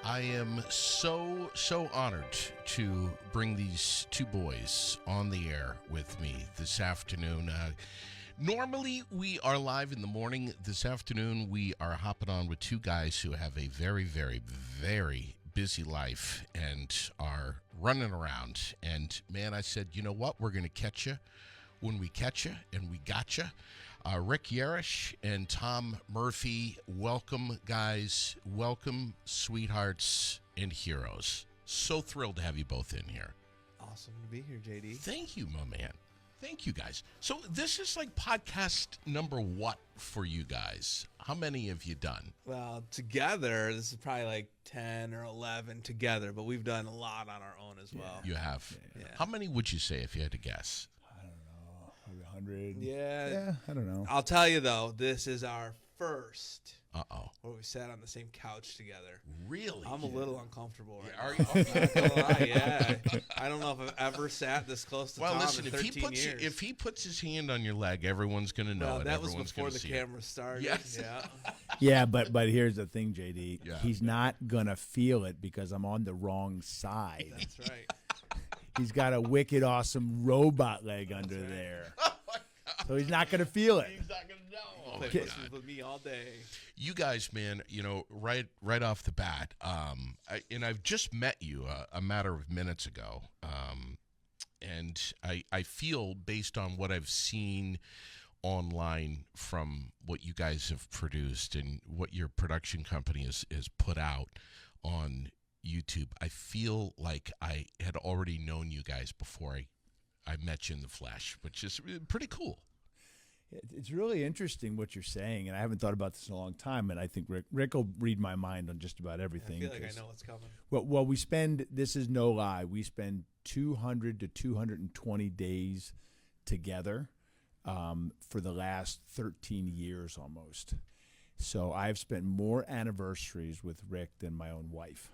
I am so honored to bring these two boys on the air with me this afternoon. Normally, we are live in the morning. This afternoon, we are hopping on with two guys who have a very, very, very busy life and are running around. And, man, I said, you know what? We're going to catch you when we catch you, and we got you. Rick Yarosh and Tom Murphy, welcome, guys. Welcome, sweethearts and heroes. So thrilled to have you both in here. Awesome to be here, JD. Thank you, my man. Thank you, guys. So this is like podcast number what for you guys? How many have you done? Well, together, this is probably like 10 or 11 together, but we've done a lot on our own as well. You have? Yeah. How many would you say if you had to guess? I don't know, maybe 100. Yeah. I don't know. I'll tell you, though, this is our first Uh-oh. where we sat on the same couch together. Really? I'm a little uncomfortable right Are now. you? I'm not gonna lie, yeah. I don't know if I've ever sat this close to Well, Tom listen, in if 13 years. if he puts his hand on your leg, everyone's going to know well, it. that was Everyone's before gonna the see camera started. Yes. Yeah. Yeah, but here's the thing, JD. Yeah. He's not gonna feel it because I'm on the wrong side. That's right. He's got a wicked awesome robot leg under there. So he's not gonna feel it. He's not going to know. Oh, Play my pussies God. with me all day. You guys, man, you know, right off the bat, and I've just met you a matter of minutes ago, and I feel, based on what I've seen online from what you guys have produced and what your production company has put out on YouTube, I feel like I had already known you guys before I met you in the flesh, which is pretty cool. It's really interesting what you're saying, and I haven't thought about this in a long time. And I think Rick will read my mind on just about I everything. feel like I know what's coming. Well, we spend. This is no lie. We spend 200 to 220 days together for the last 13 years almost. So I've spent more anniversaries with Rick than my own wife.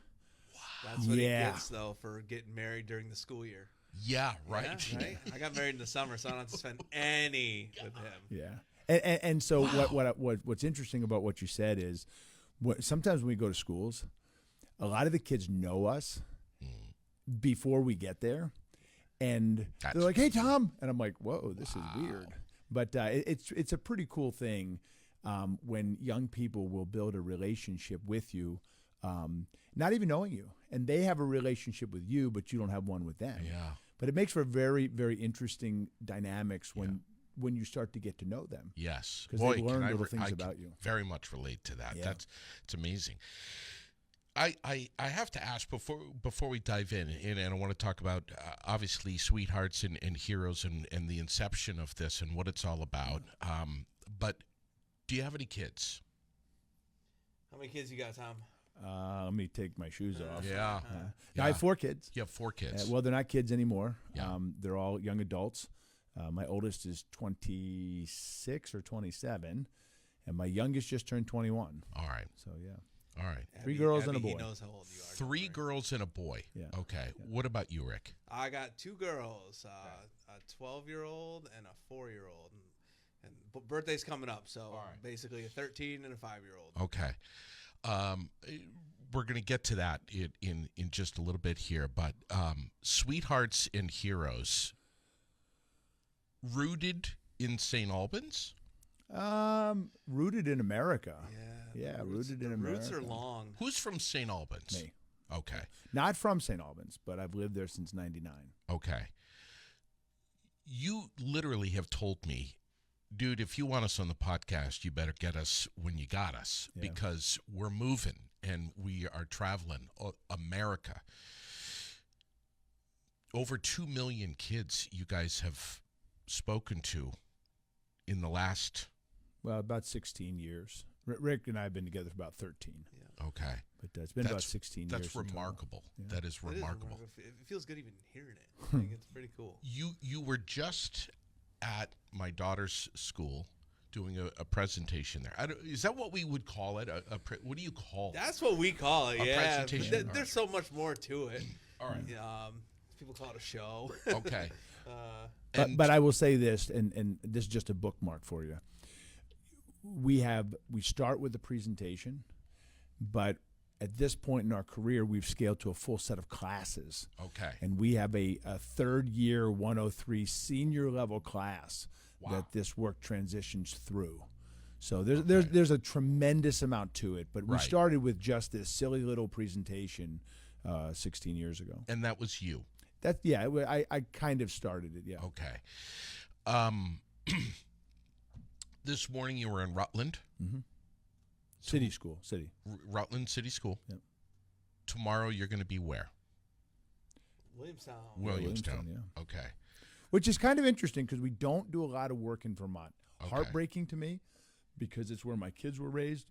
That's what Yeah. he gets, though, for getting married during the school year. Yeah, right. Yeah, right? I got married in the summer, so I don't have to spend any with him. Yeah, and so what's interesting about what you said is, sometimes when we go to schools, a lot of the kids know us before we get there, and they're like, "Hey, Tom," and I'm like, "Whoa, this is weird," but it's a pretty cool thing when young people will build a relationship with you. Not even knowing you, and they have a relationship with you, but you don't have one with them. Yeah. But it makes for very, very interesting dynamics when you start to get to know them. Yes, because they learn little things about you. Very much relate to that. Yeah. It's amazing. I have to ask before we dive in, and I want to talk about obviously sweethearts and heroes and the inception of this and what it's all about. But do you have any kids? How many kids you got, Tom? Let me take my shoes off. Yeah. I have 4 kids. You have 4 kids. Well, they're not kids anymore. Yeah. They're all young adults. My oldest is 26 or 27, and my youngest just turned 21. All right. So, yeah. All right. 3 girls and a Abby, boy. He knows how old you are. 3 girls and a boy. Yeah. Okay. What about you, Rick? I got 2 girls, a 12-year-old and a 4-year-old. And birthday's coming up, so basically a 13 and a 5-year-old. Okay. We're going to get to that in just a little bit here, but sweethearts and heroes rooted in St. Albans? Rooted in America. Yeah, rooted in America. Roots are long. Who's from St. Albans? Me. Okay. Not from St. Albans, but I've lived there since 99. Okay. You literally have told me, dude, if you want us on the podcast, you better get us when you got us, because we're moving and we are traveling America. Over 2 million kids you guys have spoken to in the last... Well, about 16 years. Rick and I have been together for about 13. Yeah. Okay. But it's been about 16 years. That's remarkable. Yeah. That is remarkable. It feels good even hearing it. I think it's pretty cool. You were just at my daughter's school doing a presentation there. Is that what we would call it? What do you call it? That's what we call it, A yeah. presentation? There's so much more to it. All right. People call it a show. Okay. But I will say this, and this is just a bookmark for you. We start with the presentation, but at this point in our career, we've scaled to a full set of classes. Okay. And we have a third year 103 senior level class that this work transitions through. So there's a tremendous amount to it. But we started with just this silly little presentation 16 years ago. And that was you. I kind of started it. Yeah. Okay. This morning you were in Rutland. Mm-hmm. City. Rutland City School. Yep. Tomorrow you're going to be where? Williamstown. Yeah. Okay. Which is kind of interesting because we don't do a lot of work in Vermont. Okay. Heartbreaking to me because it's where my kids were raised,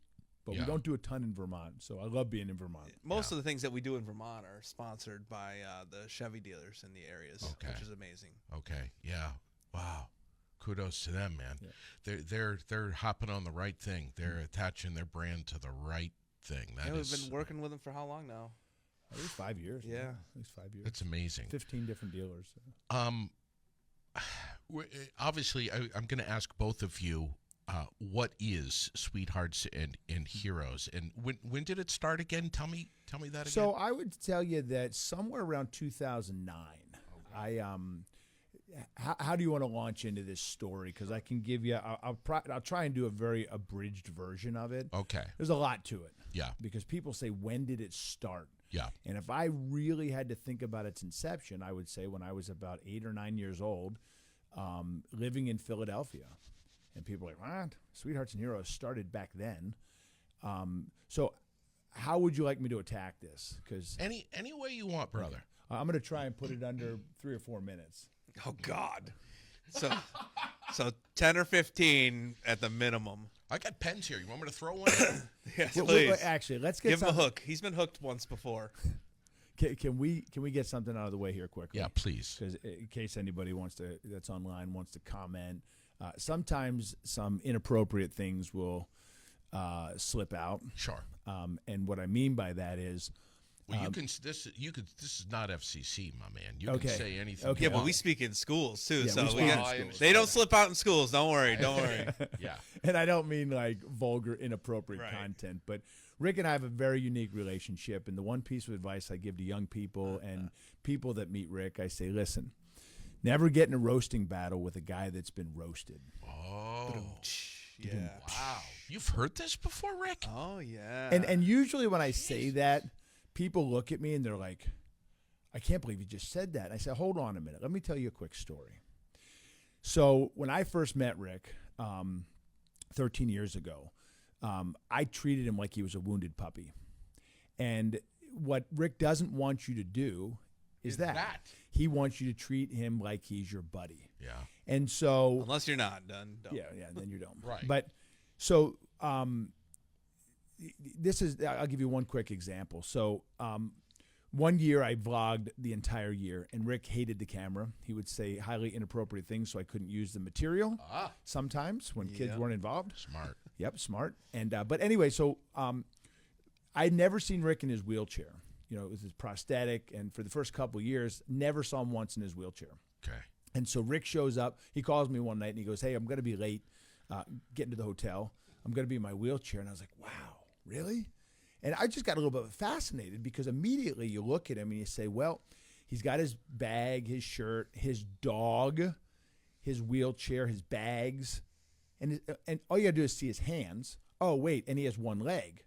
but we don't do a ton in Vermont. So I love being in Vermont. Most of the things that we do in Vermont are sponsored by the Chevy dealers in the areas, which is amazing. Okay. Yeah. Wow. Kudos to them, man. Yeah. They're hopping on the right thing. They're attaching their brand to the right thing. We've been working with them for how long now? At least 5 years. Yeah. At least 5 years. It's amazing. 15 different dealers. Obviously, I'm going to ask both of you, what is Sweethearts and Heroes, and when did it start again? Tell me that again. So I would tell you that somewhere around 2009, How do you want to launch into this story? Because I can give you, I'll try and do a very abridged version of it. Okay. There's a lot to it. Yeah. Because people say, when did it start? Yeah. And if I really had to think about its inception, I would say when I was about 8 or 9 years old, living in Philadelphia. And people are like, what? Sweethearts and Heroes started back then. So how would you like me to attack this? Because any way you want, brother. I'm going to try and put it under 3 or 4 minutes. Oh God! So 10 or 15 at the minimum. I got pens here. You want me to throw one? Yes, Well, please. actually, let's get Give him a hook. He's been hooked once before. Can we get something out of the way here quickly? Yeah, please. Because in case anybody that's online wants to comment, sometimes some inappropriate things will slip out. Sure. And what I mean by that is. Well, this is not FCC, my man. You Okay. can say anything. Okay. you Yeah, but want. we speak in schools too, Yeah, so we speak in schools. they don't slip out in schools. Don't worry. Yeah. And I don't mean like vulgar, inappropriate Right. content, but Rick and I have a very unique relationship. And the one piece of advice I give to young people and people that meet Rick, I say, listen, never get in a roasting battle with a guy that's been roasted. Oh. Yeah. Wow. You've heard this before, Rick? Oh yeah. And usually when I say that, people look at me and they're like, I can't believe you just said that. And I said, hold on a minute. Let me tell you a quick story. So when I first met Rick 13 years ago, I treated him like he was a wounded puppy. And what Rick doesn't want you to do is that. He wants you to treat him like he's your buddy. Yeah. And so unless you're not done. Don't. Yeah, then you don't. Right. But so I'll give you one quick example. So one year I vlogged the entire year, and Rick hated the camera. He would say highly inappropriate things, so I couldn't use the material sometimes when kids weren't involved. Smart. Yep, smart. And but anyway, so I'd never seen Rick in his wheelchair. You know, it was his prosthetic, and for the first couple of years, never saw him once in his wheelchair. Okay. And so Rick shows up. He calls me one night, and he goes, hey, I'm going to be late getting to the hotel. I'm going to be in my wheelchair. And I was like, wow. Really? And I just got a little bit fascinated because immediately you look at him and you say, well, he's got his bag, his shirt, his dog, his wheelchair, his bags, and all you got to do is see his hands. Oh, wait, and he has one leg.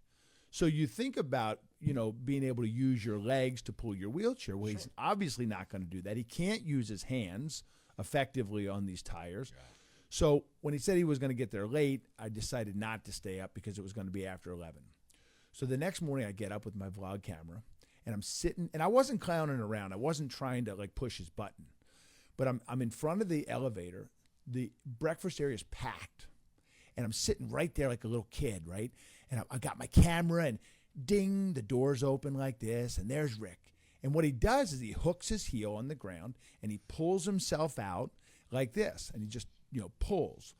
So you think about, being able to use your legs to pull your wheelchair. Well, he's obviously not going to do that. He can't use his hands effectively on these tires. Yeah. So when he said he was going to get there late, I decided not to stay up because it was going to be after 11. So the next morning I get up with my vlog camera and I'm sitting, and I wasn't clowning around. I wasn't trying to push his button, but I'm in front of the elevator. The breakfast area is packed and I'm sitting right there like a little kid, right? And I got my camera and ding, the door's open like this, and there's Rick. And what he does is he hooks his heel on the ground and he pulls himself out like this, and he just pulls.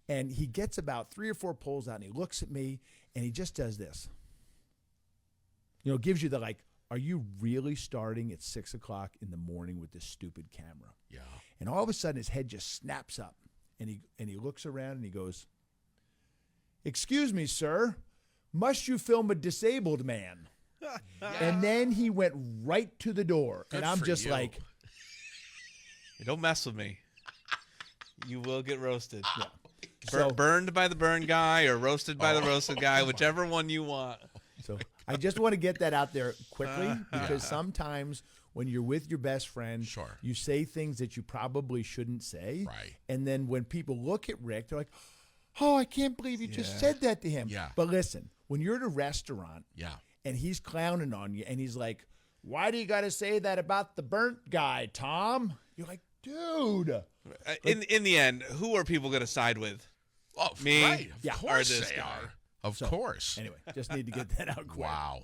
And he gets about 3 or 4 pulls out, and he looks at me, and he just does this. Gives you the are you really starting at 6 o'clock in the morning with this stupid camera? Yeah. And all of a sudden, his head just snaps up, and he looks around, and he goes, "Excuse me, sir, must you film a disabled man?" And then he went right to the door. Good and I'm for just you. like, You don't mess with me. You will get roasted. yeah. Burned by the burn guy or roasted by the roasted guy, whichever one you want. So I just want to get that out there quickly because sometimes when you're with your best friend, Sure. you say things that you probably shouldn't say. Right. And then when people look at Rick, they're like, oh, I can't believe you just said that to him. Yeah. But listen, when you're at a restaurant Yeah. and he's clowning on you and he's like, why do you got to say that about the burnt guy, Tom? You're like, dude. In the end, who are people going to side with? Oh, Me? right. Of Yeah. course Or this they guy. are. Of course. Anyway, just need to get that out quick. Wow.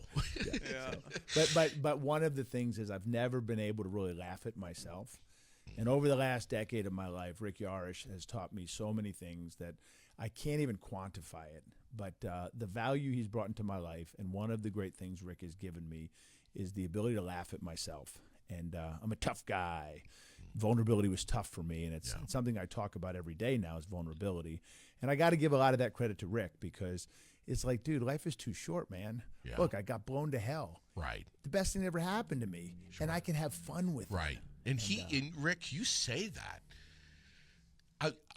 But one of the things is I've never been able to really laugh at myself. And over the last decade of my life, Rick Yarosh has taught me so many things that I can't even quantify it. But the value he's brought into my life, and one of the great things Rick has given me, is the ability to laugh at myself. And I'm a tough guy. Vulnerability was tough for me, and it's something I talk about every day now is vulnerability. And I got to give a lot of that credit to Rick because it's like, dude, life is too short, man. Yeah. Look, I got blown to hell. Right. The best thing that ever happened to me, and I can have fun with Right. it. And Rick, you say that.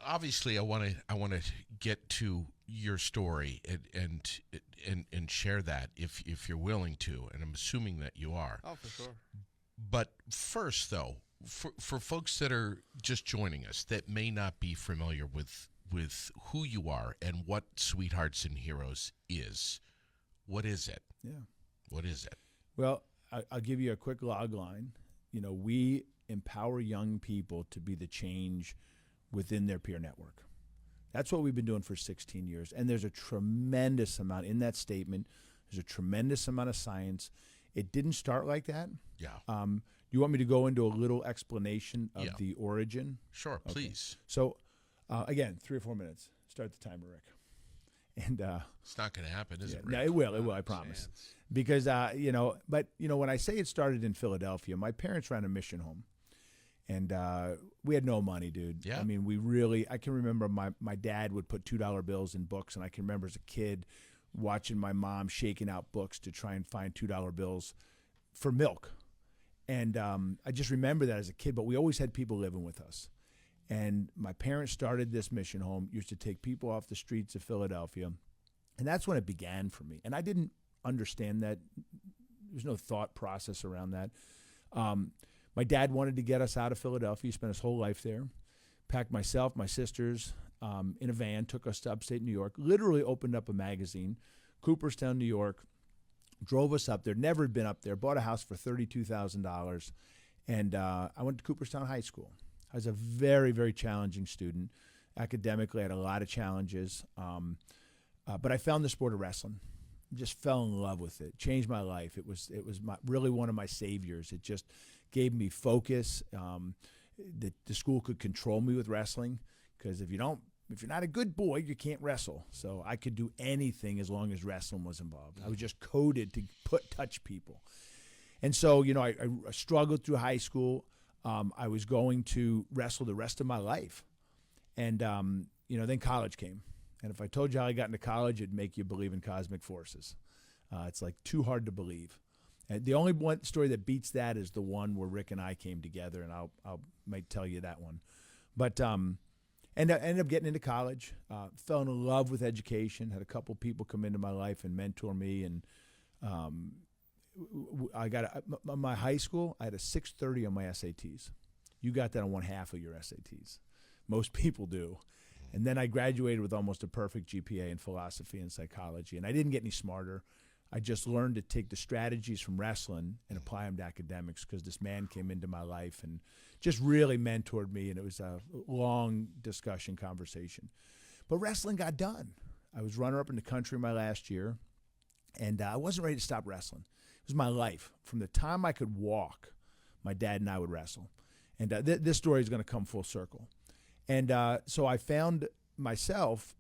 Obviously, I want to get to your story and share that if you're willing to, and I'm assuming that you are. Oh, for sure. But first, though, for folks that are just joining us that may not be familiar with who you are and what Sweethearts and Heroes is, what is it? Yeah. What is it? Well, I'll give you a quick log line. You know, we empower young people to be the change within their peer network. That's what we've been doing for 16 years. And there's a tremendous amount in that statement. There's a tremendous amount of science. It didn't start like that. Yeah. Do you want me to go into a little explanation of the origin? Sure, Okay. please. So, again, 3 or 4 minutes. Start the timer, Rick. And It's not going to happen, is it, Rick? no, it will. I promise. Because when I say it started in Philadelphia, my parents ran a mission home, and we had no money, dude. Yeah. I mean, I can remember my dad would put $2 bills in books, and I can remember as a kid watching my mom shaking out books to try and find $2 bills for milk. And I just remember that as a kid, but we always had people living with us. And my parents started this mission home, used to take people off the streets of Philadelphia. And that's when it began for me. And I didn't understand that. There's no thought process around that. My dad wanted to get us out of Philadelphia. He spent his whole life there. Packed myself, my sisters in a van, took us to upstate New York, literally opened up a magazine, Cooperstown, New York, drove us up there, never had been up there, bought a house for $32,000. And I went to Cooperstown High School. I was a very, very challenging student. Academically, I had a lot of challenges. But I found the sport of wrestling. Just fell in love with it. Changed my life. It was really one of my saviors. It just gave me focus. The school could control me with wrestling because if you're not a good boy, you can't wrestle. So I could do anything as long as wrestling was involved. I was just coded to touch people. And so, I struggled through high school. I was going to wrestle the rest of my life. And, then college came. And if I told you how I got into college, it'd make you believe in cosmic forces. It's like too hard to believe. And the only one story that beats that is the one where Rick and I came together, and I might tell you that one. But ended up getting into college, fell in love with education, had a couple people come into my life and mentor me. And I got my high school, I had a 630 on my SATs. You got that on one half of your SATs. Most people do. And then I graduated with almost a perfect GPA in philosophy and psychology. And I didn't get any smarter. I just learned to take the strategies from wrestling and apply them to academics because this man came into my life and just really mentored me. And it was a long discussion conversation. But wrestling got done. I was runner-up in the country my last year. And I wasn't ready to stop wrestling. It was my life. From the time I could walk, my dad and I would wrestle. And this story is going to come full circle. And so I found myself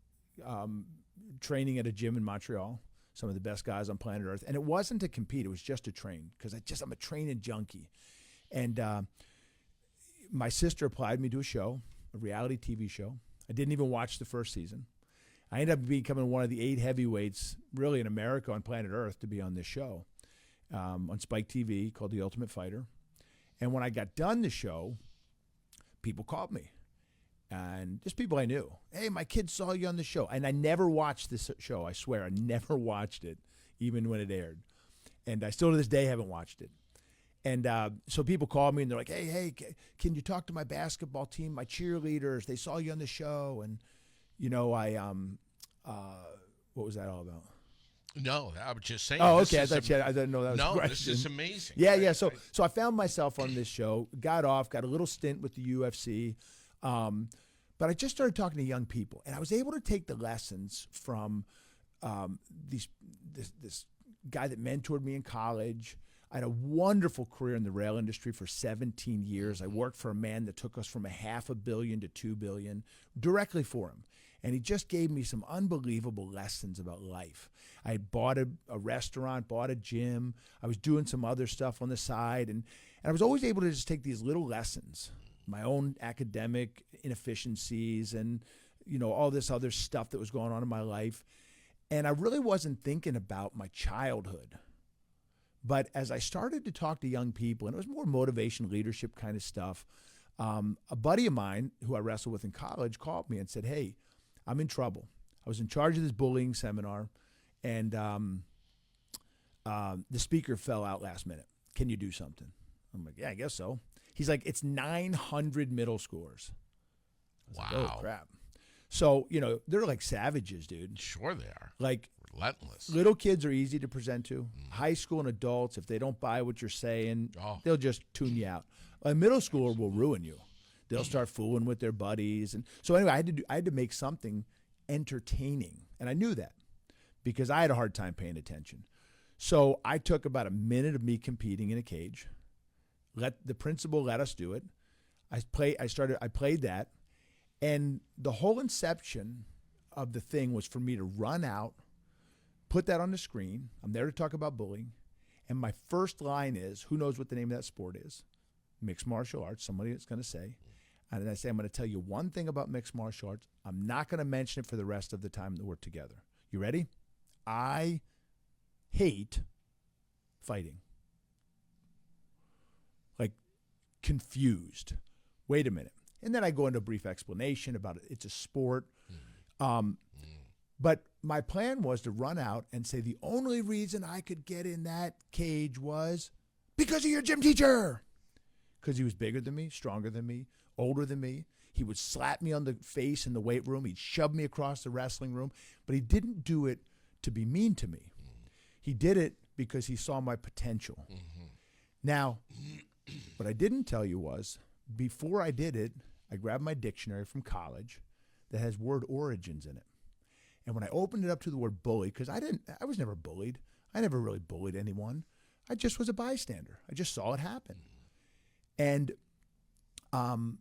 training at a gym in Montreal, some of the best guys on planet Earth. And it wasn't to compete. It was just to train because I'm a training junkie. And my sister applied me to a show, a reality TV show. I didn't even watch the first season. I ended up becoming one of the 8 heavyweights really in America on planet Earth to be on this show. on Spike TV called The Ultimate Fighter. And when I got done the show, people called me. And just people I knew. Hey, my kid saw you on the show. And I never watched this show. I swear, I never watched it, even when it aired. And I still to this day haven't watched it. And so people called me and they're like, hey, can you talk to my basketball team, my cheerleaders? They saw you on the show. And, you know, what was that all about? No, I was just saying. Oh, okay. I didn't know that was a question. this is amazing. Yeah, yeah. So I found myself on this show, got a little stint with the UFC. But I just started talking to young people, and I was able to take the lessons from this guy that mentored me in college. I had a wonderful career in the rail industry for 17 years. I worked for a man that took us from $500 million to $2 billion directly for him. And he just gave me some unbelievable lessons about life. I had bought a restaurant, bought a gym. I was doing some other stuff on the side. And I was always able to just take these little lessons, my own academic inefficiencies and, you know, all this other stuff that was going on in my life. And I really wasn't thinking about my childhood. But as I started to talk to young people, and it was more motivation, leadership kind of stuff, a buddy of mine who I wrestled with in college called me and said, hey, I'm in trouble. I was in charge of this bullying seminar, and the speaker fell out last minute. Can you do something? I'm like, yeah, I guess so. He's like, it's 900 middle schoolers. Wow. Like, oh, crap. So, you know, they're like savages, dude. Sure they are. Like, relentless. Little kids are easy to present to. High school and adults, if they don't buy what you're saying, they'll just tune you out. A middle schooler will ruin you. They'll start fooling with their buddies. And so anyway, I had to make something entertaining. And I knew that because I had a hard time paying attention. So I took about a minute of me competing in a cage. The principal let us do it. I played that. And the whole inception of the thing was for me to run out, put that on the screen. I'm there to talk about bullying. And my first line is, who knows what the name of that sport is? Mixed martial arts, somebody that's going to say. And then I say, I'm going to tell you one thing about mixed martial arts. I'm not going to mention it for the rest of the time that we're together. You ready? I hate fighting. Like, confused. Wait a minute. And then I go into a brief explanation about it. It's a sport. But my plan was to run out and say the only reason I could get in that cage was because of your gym teacher. Because he was bigger than me, stronger than me, older than me. He would slap me on the face in the weight room. He'd shove me across the wrestling room. But he didn't do it to be mean to me. He did it because he saw my potential. Now, what I didn't tell you was, before I did it, I grabbed my dictionary from college that has word origins in it. And when I opened it up to the word bully, because I was never bullied. I never really bullied anyone. I just was a bystander. I just saw it happen. And when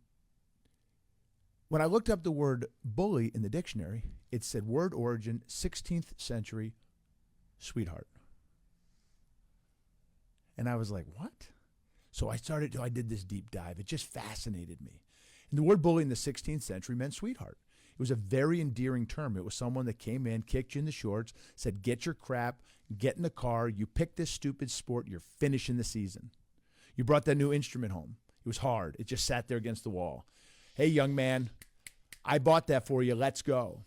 I looked up the word bully in the dictionary, it said word origin, 16th century sweetheart. And I was like, what? So I did this deep dive. It just fascinated me. And the word bully in the 16th century meant sweetheart. It was a very endearing term. It was someone that came in, kicked you in the shorts, said, get your crap, get in the car, you picked this stupid sport, you're finishing the season. You brought that new instrument home. It was hard. It just sat there against the wall. Hey, young man, I bought that for you. Let's go.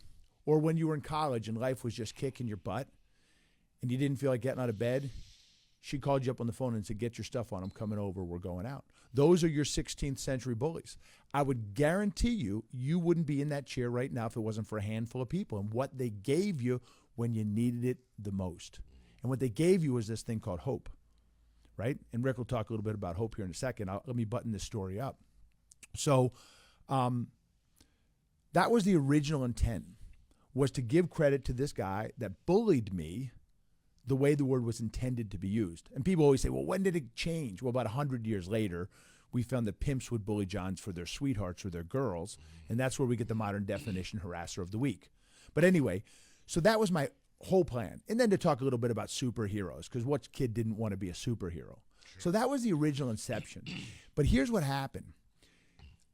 Or when you were in college and life was just kicking your butt and you didn't feel like getting out of bed, she called you up on the phone and said, get your stuff on. I'm coming over. We're going out. Those are your 16th century bullies. I would guarantee you wouldn't be in that chair right now if it wasn't for a handful of people and what they gave you when you needed it the most. And what they gave you was this thing called hope, right? And Rick will talk a little bit about hope here in a second. Let me button this story up. So that was the original intent, was to give credit to this guy that bullied me the way the word was intended to be used. And people always say, well, when did it change? Well, about 100 years later, we found that pimps would bully Johns for their sweethearts or their girls, and that's where we get the modern definition, harasser of the week. But anyway, so that was my whole plan. And then to talk a little bit about superheroes, because what kid didn't want to be a superhero? Sure. So that was the original inception. But here's what happened.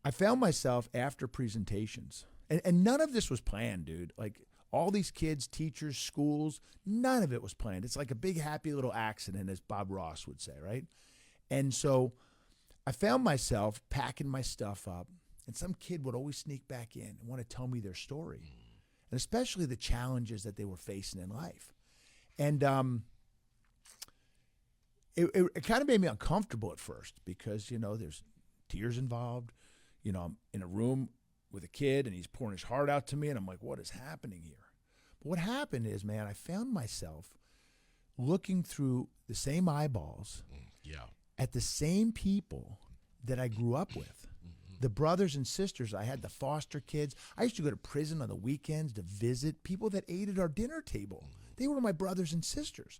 I found myself after presentations, and none of this was planned, dude. Like, All these kids, teachers, schools, none of it was planned. It's like a big happy little accident, as Bob Ross would say, right? And so I found myself packing my stuff up, and some kid would always sneak back in and want to tell me their story, and especially the challenges that they were facing in life. And it kind of made me uncomfortable at first because, there's tears involved. I'm in a room with a kid and he's pouring his heart out to me and I'm like, what is happening here? But what happened is, man, I found myself looking through the same eyeballs at the same people that I grew up with. The brothers and sisters I had, the foster kids. I used to go to prison on the weekends to visit people that ate at our dinner table. They were my brothers and sisters,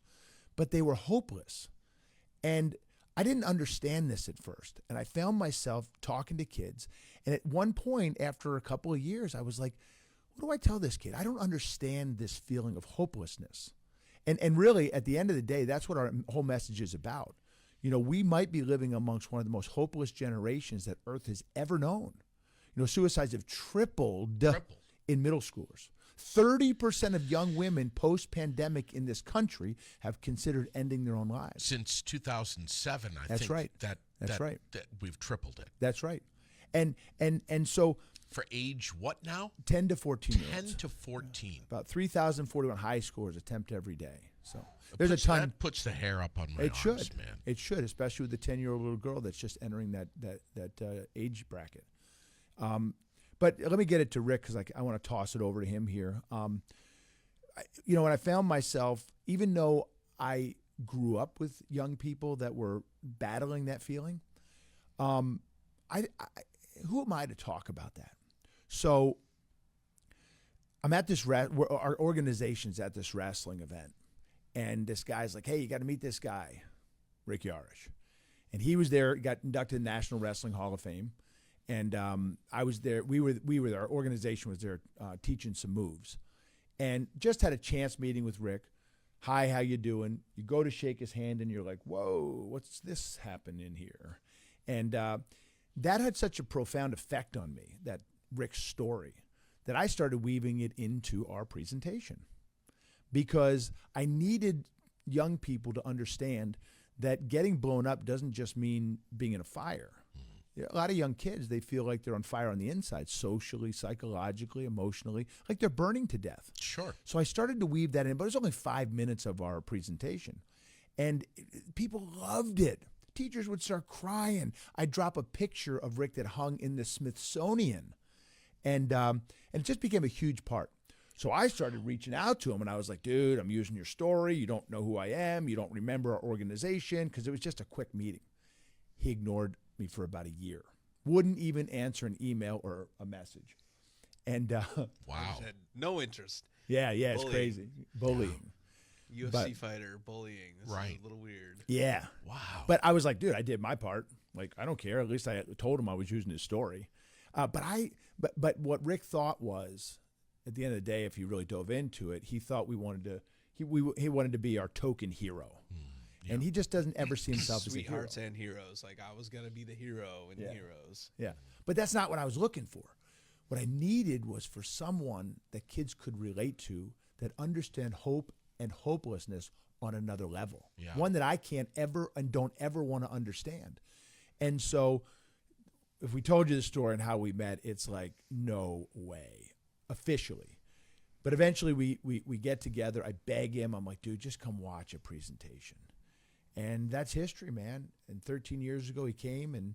but they were hopeless. And I didn't understand this at first. And I found myself talking to kids. And at one point, after a couple of years, I was like, what do I tell this kid? I don't understand this feeling of hopelessness. And really, at the end of the day, that's what our whole message is about. We might be living amongst one of the most hopeless generations that Earth has ever known. Suicides have tripled in middle schoolers. 30% of young women post-pandemic in this country have considered ending their own lives. Since 2007, I That's think right. That's right. That we've tripled it. That's right. And so for age what now? 10 to 14 years. 10 to 14. About 3,041 high schoolers attempt every day. So there's a ton. That puts the hair up on my arms, man. It should, especially with the 10-year-old little girl that's just entering that age bracket. But let me get it to Rick because I want to toss it over to him here. When I found myself, even though I grew up with young people that were battling that feeling, who am I to talk about that? So I'm at this, our organization's at this wrestling event. And this guy's like, hey, you got to meet this guy, Rick Yarosh. And he was there, got inducted in the National Wrestling Hall of Fame. And I was there. We were there. Our organization was there teaching some moves, and just had a chance meeting with Rick. Hi, how you doing? You go to shake his hand, and you're like, whoa, what's this happening here? And that had such a profound effect on me, that Rick's story, that I started weaving it into our presentation because I needed young people to understand that getting blown up doesn't just mean being in a fire. A lot of young kids, they feel like they're on fire on the inside, socially, psychologically, emotionally, like they're burning to death. Sure. So I started to weave that in, but it was only 5 minutes of our presentation. And people loved it. Teachers would start crying. I'd drop a picture of Rick that hung in the Smithsonian. And it just became a huge part. So I started reaching out to him, and I was like, dude, I'm using your story. You don't know who I am. You don't remember our organization, because it was just a quick meeting. He ignored me for about a year. Wouldn't even answer an email or a message. And wow. Had no interest. Yeah, it's crazy. Bullying. UFC fighter bullying. This Right. is a little weird. Yeah. Wow. But I was like, dude, I did my part. Like, I don't care. At least I told him I was using his story. But what Rick thought was, at the end of the day, if he really dove into it, he thought he wanted to be our token hero. Yeah. And he just doesn't ever see himself as a hero. Sweethearts and heroes. Like, I was going to be the hero in Heroes. Yeah. But that's not what I was looking for. What I needed was for someone that kids could relate to, that understand hope and hopelessness on another level. Yeah. One that I can't ever and don't ever want to understand. And so if we told you the story and how we met, it's like, no way, officially. But eventually we get together. I beg him. I'm like, dude, just come watch a presentation. And that's history, man. And 13 years ago, he came, and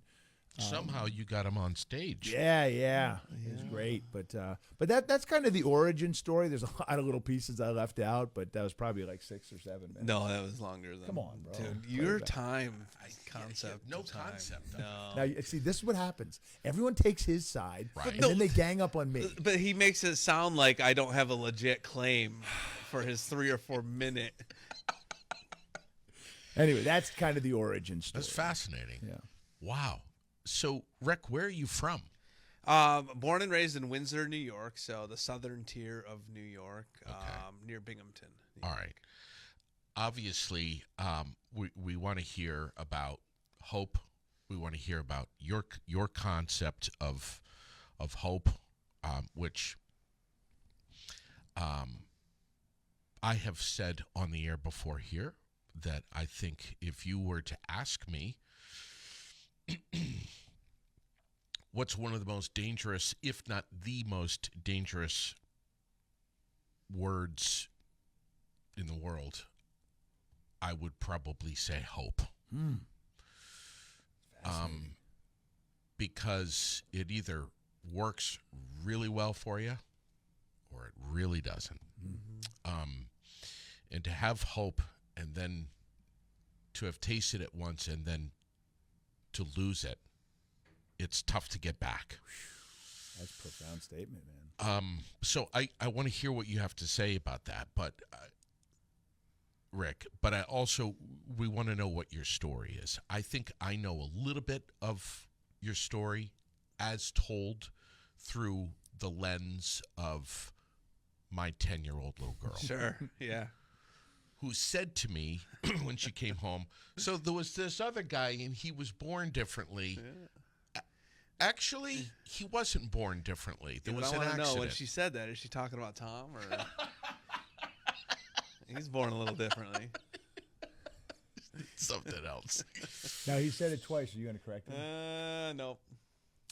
somehow you got him on stage. Yeah. It was great. But that's kind of the origin story. There's a lot of little pieces I left out, but that was probably like 6 or 7 minutes. No, that was longer than. Come on, bro. Dude, your time concept. No of time. concept. No. Now, see, this is what happens. Everyone takes his side, Right. and then they gang up on me. But he makes it sound like I don't have a legit claim for his 3 or 4 minute. Anyway, that's kind of the origin story. That's fascinating. Yeah. Wow. So, Rick, where are you from? Born and raised in Windsor, New York, so the southern tier of New York, near Binghamton. All right. Obviously, we want to hear about hope. We want to hear about your concept of hope, which I have said on the air before here that I think if you were to ask me what's one of the most dangerous, if not the most dangerous words in the world, I would probably say hope. Because it either works really well for you or it really doesn't. And to have hope and then to have tasted it once and then to lose it, it's tough to get back. That's a profound statement, man. So I want to hear what you have to say about that, but Rick, but we want to know what your story is. I think I know a little bit of your story as told through the lens of my 10-year-old little girl. Sure, yeah. Who said to me when she came home, so there was this other guy and he was born differently. Yeah. Actually, he wasn't born differently. There was an accident. I want to know when she said that. Is she talking about Tom or? He's born a little differently. Something else. Now, he said it twice. Are you going to correct him? Nope.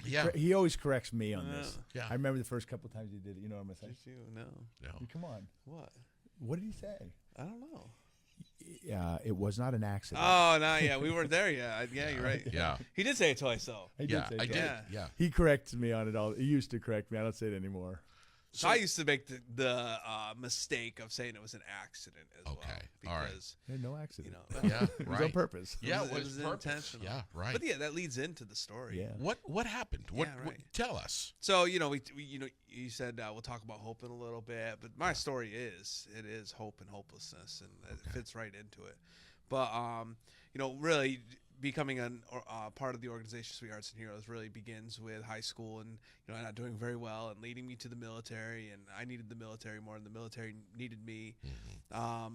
Yeah. He always corrects me on this. Yeah. I remember the first couple of times he did it. You know what I'm going to say? No. Come on. What? What did he say? I don't know. It was not an accident. Oh, no, yeah. We weren't there yet. Yeah, you're right. Yeah. He did say it twice, though. I did. Yeah. He corrects me on it all. He used to correct me. I don't say it anymore. So I used to make the mistake of saying it was an accident as well. Okay, all right. No accident. Yeah, it was right. on purpose. Yeah, it was intentional. Yeah, right. But yeah, that leads into the story. Yeah. What happened? What tell us. So we you said we'll talk about hope in a little bit, but my story is hope and hopelessness, and it fits right into it. But really becoming a part of the organization Sweethearts and Heroes really begins with high school and not doing very well and leading me to the military, and I needed the military more than the military needed me. I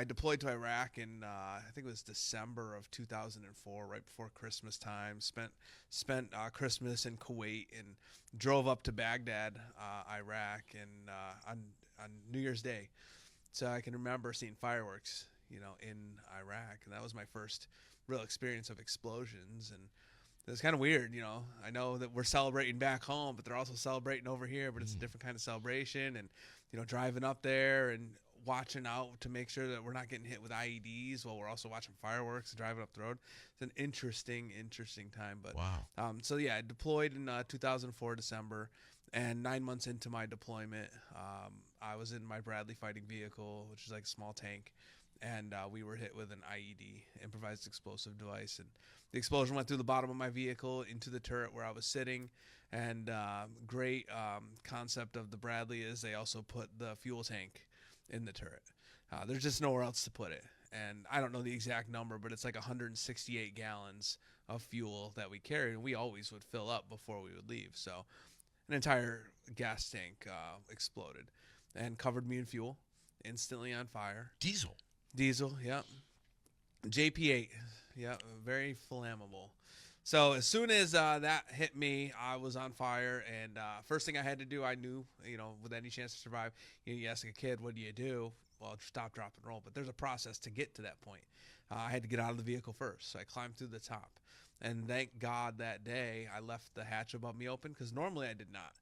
deployed to Iraq in I think it was December of 2004, right before Christmas time. Spent Christmas in Kuwait and drove up to Baghdad, Iraq, and on New Year's Day. So I can remember seeing fireworks in Iraq, and that was my first real experience of explosions, and it was kind of weird. I know that we're celebrating back home, but they're also celebrating over here, but it's a different kind of celebration, and driving up there and watching out to make sure that we're not getting hit with IEDs while we're also watching fireworks and driving up the road. It's an interesting time. But wow. I deployed in 2004 December, and 9 months into my deployment, I was in my Bradley fighting vehicle, which is like a small tank. And we were hit with an IED, improvised explosive device, and the explosion went through the bottom of my vehicle into the turret where I was sitting. And great concept of the Bradley is they also put the fuel tank in the turret. There's just nowhere else to put it, and I don't know the exact number, but it's like 168 gallons of fuel that we carried, and we always would fill up before we would leave. So an entire gas tank exploded and covered me in fuel, instantly on fire. Diesel, yeah. JP8, yeah, very flammable. So as soon as that hit me, I was on fire, and first thing I had to do, I knew, with any chance to survive, you ask a kid, what do you do? Well, stop, drop, and roll. But there's a process to get to that point. I had to get out of the vehicle first, so I climbed through the top. And thank God that day I left the hatch above me open, because normally I did not.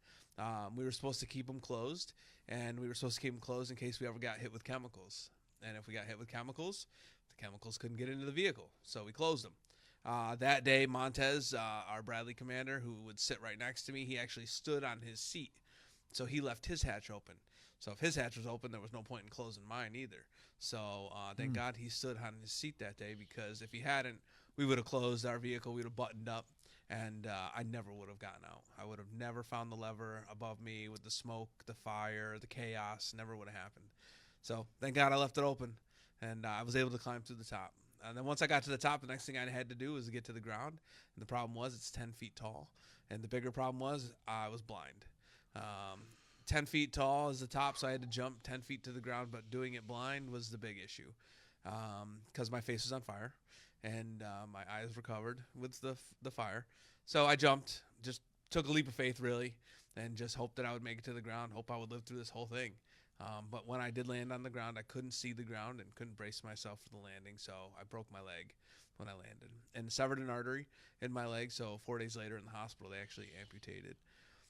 We were supposed to keep them closed, and we were supposed to keep them closed in case we ever got hit with chemicals. And if we got hit with chemicals, the chemicals couldn't get into the vehicle, so we closed them. That day, Montez, our Bradley commander, who would sit right next to me, he actually stood on his seat, so he left his hatch open. So if his hatch was open, there was no point in closing mine either. So thank God he stood on his seat that day, because if he hadn't, we would have closed our vehicle, we would have buttoned up, and I never would have gotten out. I would have never found the lever above me with the smoke, the fire, the chaos. Never would have happened. So thank God I left it open, and I was able to climb through the top. And then once I got to the top, the next thing I had to do was get to the ground. And the problem was it's 10 feet tall. And the bigger problem was I was blind. 10 feet tall is the top, so I had to jump 10 feet to the ground. But doing it blind was the big issue, because my face was on fire and my eyes were covered with the fire. So I jumped, just took a leap of faith, really. and just hope that I would make it to the ground, hope I would live through this whole thing. But when I did land on the ground, I couldn't see the ground and couldn't brace myself for the landing, so I broke my leg when I landed and severed an artery in my leg. So 4 days later in the hospital, they actually amputated.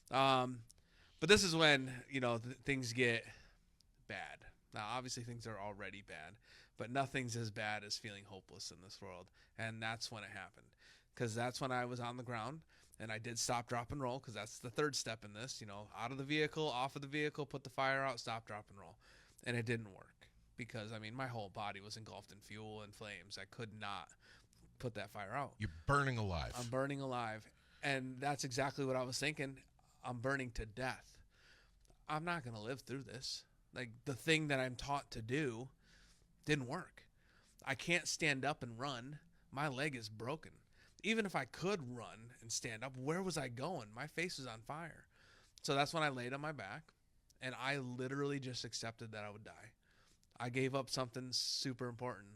But this is when, things get bad. Now, obviously, things are already bad, but nothing's as bad as feeling hopeless in this world. And that's when it happened, because that's when I was on the ground. And I did stop, drop, and roll, because that's the third step in this. Out of the vehicle, off of the vehicle, put the fire out, stop, drop, and roll. And it didn't work because, my whole body was engulfed in fuel and flames. I could not put that fire out. You're burning alive. I'm burning alive. And that's exactly what I was thinking. I'm burning to death. I'm not going to live through this. Like, the thing that I'm taught to do didn't work. I can't stand up and run. My leg is broken. Even if I could run and stand up, where was I going? My face was on fire. So that's when I laid on my back, and I literally just accepted that I would die. I gave up something super important.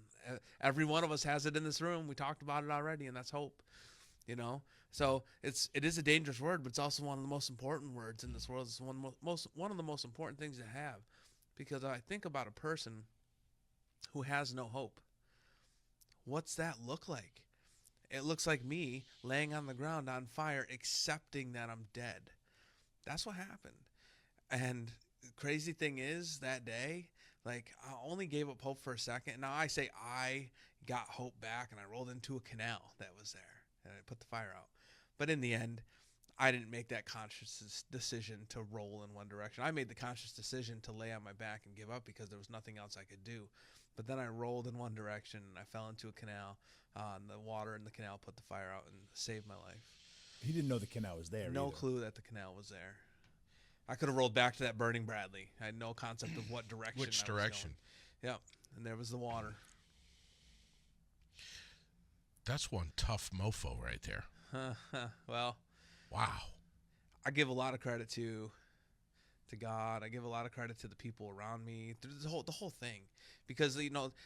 Every one of us has it in this room. We talked about it already, and that's hope. So it is a dangerous word, but it's also one of the most important words in this world. It's one of the most important things to have, because I think about a person who has no hope. What's that look like? It looks like me laying on the ground on fire, accepting that I'm dead. That's what happened. And the crazy thing is, that day, I only gave up hope for a second. Now I say I got hope back, and I rolled into a canal that was there, and I put the fire out. But in the end, I didn't make that conscious decision to roll in one direction. I made the conscious decision to lay on my back and give up, because there was nothing else I could do. But then I rolled in one direction, and I fell into a canal. And the water in the canal put the fire out and saved my life. He didn't know the canal was there. No either. clue that the canal was there. I could have rolled back to that burning Bradley. I had no concept of what direction. Which direction? Yep. And there was the water. That's one tough mofo right there. Well, wow. I give a lot of credit to God. I give a lot of credit to the people around me, the whole thing, because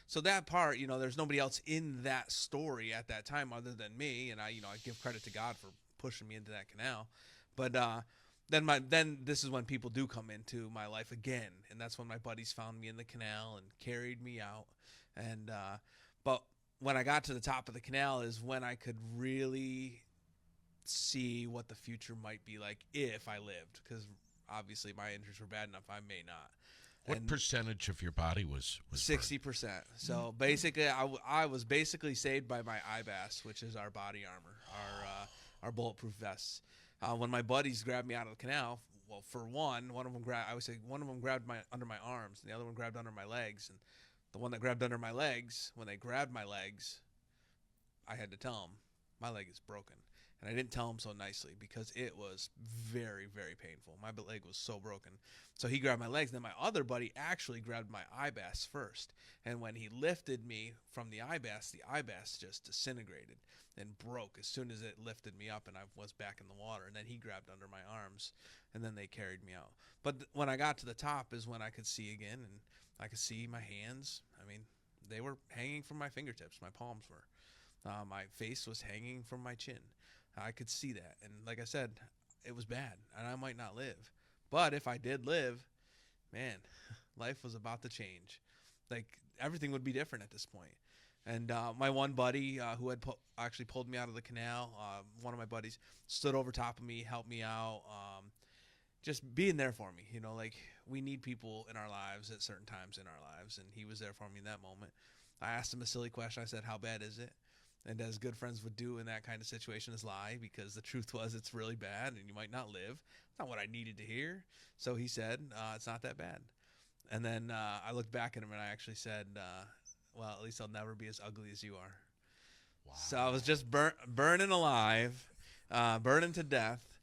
so that part, there's nobody else in that story at that time other than me, and I give credit to God for pushing me into that canal. But then this is when people do come into my life again, and that's when my buddies found me in the canal and carried me out. And but when I got to the top of the canal is when I could really see what the future might be like if I lived, because obviously my injuries were bad enough I may not. What percentage of your body was 60%. So basically, I was basically saved by my IBAS, which is our body armor, our bulletproof vests. When my buddies grabbed me out of the canal, well, for one of them grabbed under my arms, and the other one grabbed under my legs. And the one that grabbed under my legs, when they grabbed my legs, I had to tell them my leg is broken. And I didn't tell him so nicely, because it was very, very painful. My leg was so broken. So he grabbed my legs. Then my other buddy actually grabbed my IBAS first. And when he lifted me from the IBAS just disintegrated and broke as soon as it lifted me up, and I was back in the water. And then he grabbed under my arms, and then they carried me out. But when I got to the top is when I could see again, and I could see my hands. They were hanging from my fingertips. My palms were. My face was hanging from my chin. I could see that. And like I said, it was bad, and I might not live. But if I did live, man, life was about to change. Everything would be different at this point. And my one buddy who had actually pulled me out of the canal, one of my buddies, stood over top of me, helped me out, just being there for me. We need people in our lives at certain times in our lives, and he was there for me in that moment. I asked him a silly question. I said, "How bad is it?" And as good friends would do in that kind of situation is lie, because the truth was it's really bad and you might not live. It's not what I needed to hear. So he said, it's not that bad. And then I looked back at him and I actually said, well, at least I'll never be as ugly as you are. Wow. So I was just burning alive, burning to death.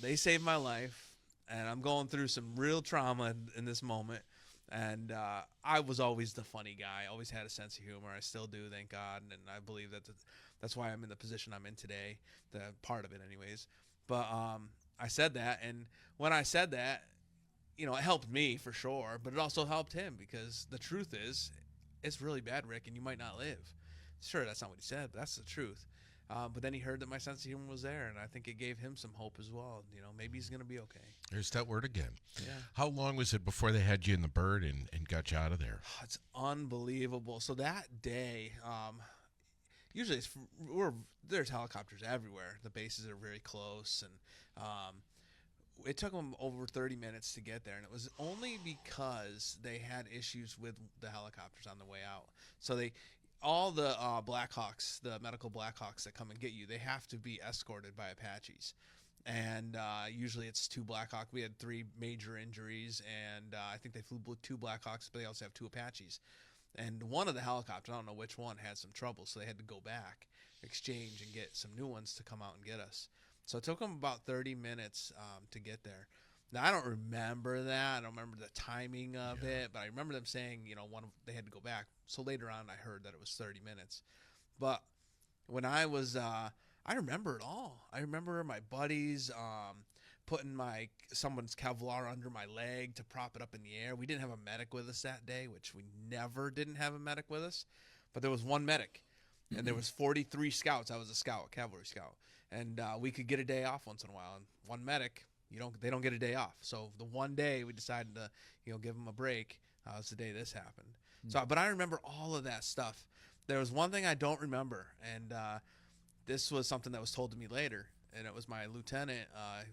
They saved my life, and I'm going through some real trauma in this moment. And I was always the funny guy. I always had a sense of humor. I still do, thank God. And I believe that's why I'm in the position I'm in today, the part of it anyways. But I said that, and when I said that, it helped me for sure, but it also helped him, because the truth is, it's really bad, Rick, and you might not live. Sure, that's not what he said, but that's the truth. But then he heard that my sense of humor was there, and I think it gave him some hope as well. Maybe he's going to be okay. There's that word again. Yeah. How long was it before they had you in the bird and got you out of there? It's unbelievable. So that day, usually there's helicopters everywhere. The bases are very close, and it took them over 30 minutes to get there, and it was only because they had issues with the helicopters on the way out. So all the Blackhawks, the medical Blackhawks that come and get you, they have to be escorted by Apaches. And usually it's 2 Blackhawks. We had 3 major injuries, and I think they flew 2 Blackhawks, but they also have 2 Apaches. And one of the helicopters, I don't know which one, had some trouble, so they had to go back, exchange, and get some new ones to come out and get us. So it took them about 30 minutes to get there. Now, I don't remember that. I don't remember the timing of it, but I remember them saying, they had to go back. So later on, I heard that it was 30 minutes. But when I was, I remember it all. I remember my buddies putting someone's Kevlar under my leg to prop it up in the air. We didn't have a medic with us that day, which we never didn't have a medic with us. But there was one medic, and there was 43 scouts. I was a scout, a cavalry scout. And we could get a day off once in a while. And one medic, they don't get a day off. So the one day we decided to, give them a break. Was the day this happened. So, but I remember all of that stuff. There was one thing I don't remember, and this was something that was told to me later, and it was my lieutenant.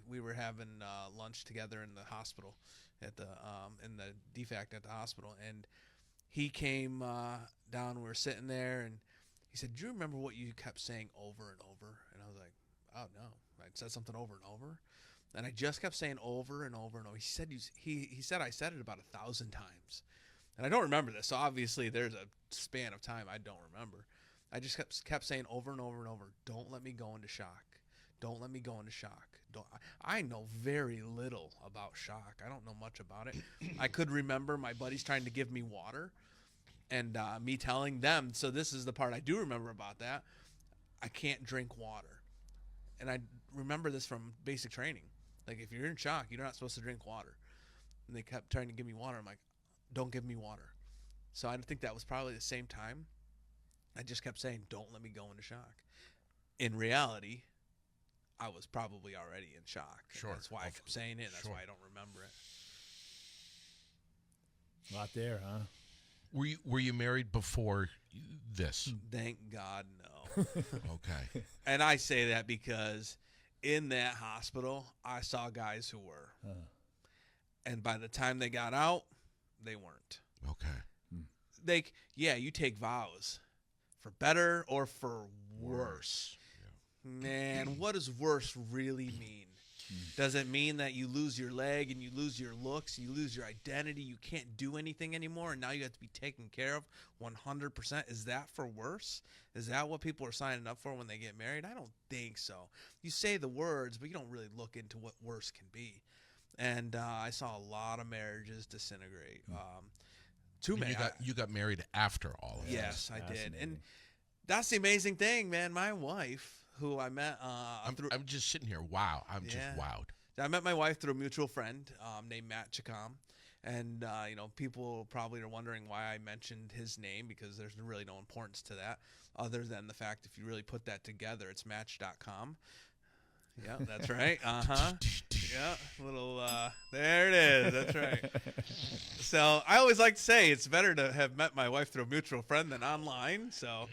We were having lunch together in the hospital, in the DFAC at the hospital, and he came down. We were sitting there, and he said, "Do you remember what you kept saying over and over?" And I was like, "Oh no, I said something over and over." And I just kept saying over and over and over. He said I said it about 1,000 times. And I don't remember this. So obviously there's a span of time I don't remember. I just kept saying over and over and over, "Don't let me go into shock. Don't let me go into shock." I know very little about shock. I don't know much about it. I could remember my buddies trying to give me water and me telling them. So this is the part I do remember about that. I can't drink water. And I remember this from basic training. Like, if you're in shock, you're not supposed to drink water. And they kept trying to give me water. I'm like, "Don't give me water." So I think that was probably the same time. I just kept saying, "Don't let me go into shock." In reality, I was probably already in shock. Sure. That's why I kept saying it. That's why I don't remember it. A lot there, huh? Were you married before this? Thank God, no. Okay. And I say that because in that hospital, I saw guys who were. And by the time they got out, they weren't. Okay. You take vows for better or for worse. Yeah. Man, what does worse really mean? Does it mean that you lose your leg and you lose your looks, you lose your identity, you can't do anything anymore, and now you have to be taken care of 100%? Is that for worse? Is that what people are signing up for when they get married? I don't think so. You say the words, but you don't really look into what worse can be. And I saw a lot of marriages disintegrate. You got married after all of this. Yes, I did. And that's the amazing thing, man. My wife, who I met I'm just sitting here. Wow. I'm just wowed. I met my wife through a mutual friend named Matt Chacom. And, people probably are wondering why I mentioned his name, because there's really no importance to that other than the fact if you really put that together, it's Match.com. Yeah, that's right. Uh-huh. Yeah, there it is. That's right. So I always like to say it's better to have met my wife through a mutual friend than online. So,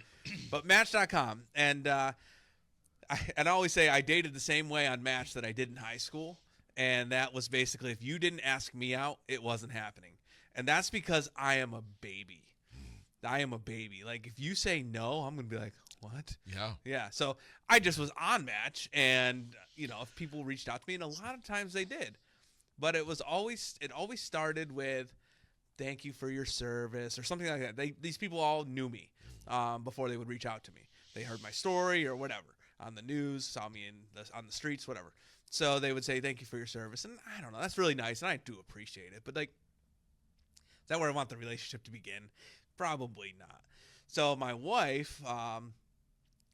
but Match.com. And I always say I dated the same way on Match that I did in high school. And that was basically, if you didn't ask me out, it wasn't happening. And that's because I am a baby. I am a baby. Like, if you say no, I'm going to be like, what? Yeah. Yeah. So I just was on Match, and, if people reached out to me, and a lot of times they did. But it always started with, "Thank you for your service," or something like that. These people all knew me before they would reach out to me. They heard my story or whatever on the news, saw me on the streets, whatever. So they would say, "Thank you for your service." And I don't know, that's really nice, and I do appreciate it. But, is that where I want the relationship to begin? Probably not. So my wife,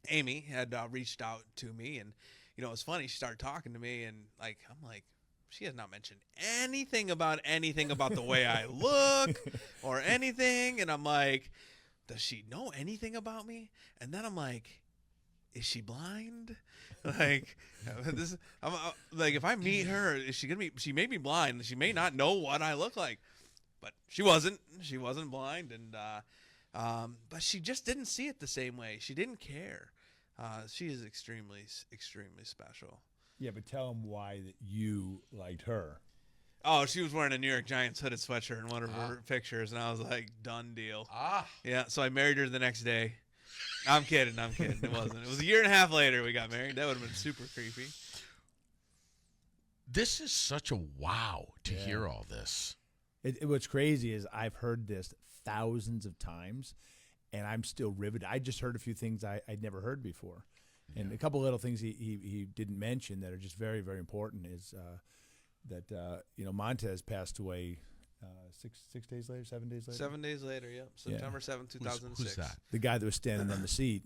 Amy, had reached out to me, and, it was funny. She started talking to me, and, I'm like, she has not mentioned anything about the way I look or anything. And I'm like, does she know anything about me? And then I'm like, is she blind? Like, this, like, if I meet her, is she gonna be? She may be blind. She may not know what I look like, but she wasn't. She wasn't blind, and but she just didn't see it the same way. She didn't care. She is extremely, extremely special. Yeah, but tell them why that you liked her. Oh, she was wearing a New York Giants hooded sweatshirt in one of her pictures, and I was like, done deal. Yeah, so I married her the next day. I'm kidding. It wasn't. It was a year and a half later we got married. That would have been super creepy. This is such a wow to hear all this. What's crazy is I've heard this thousands of times, and I'm still riveted. I just heard a few things I'd never heard before. And a couple little things he didn't mention that are just very, very important is that Montez passed away 6 days later, 7 days later. 7 days later, yep. September 7th, 2006. Who's that? The guy that was standing on the seat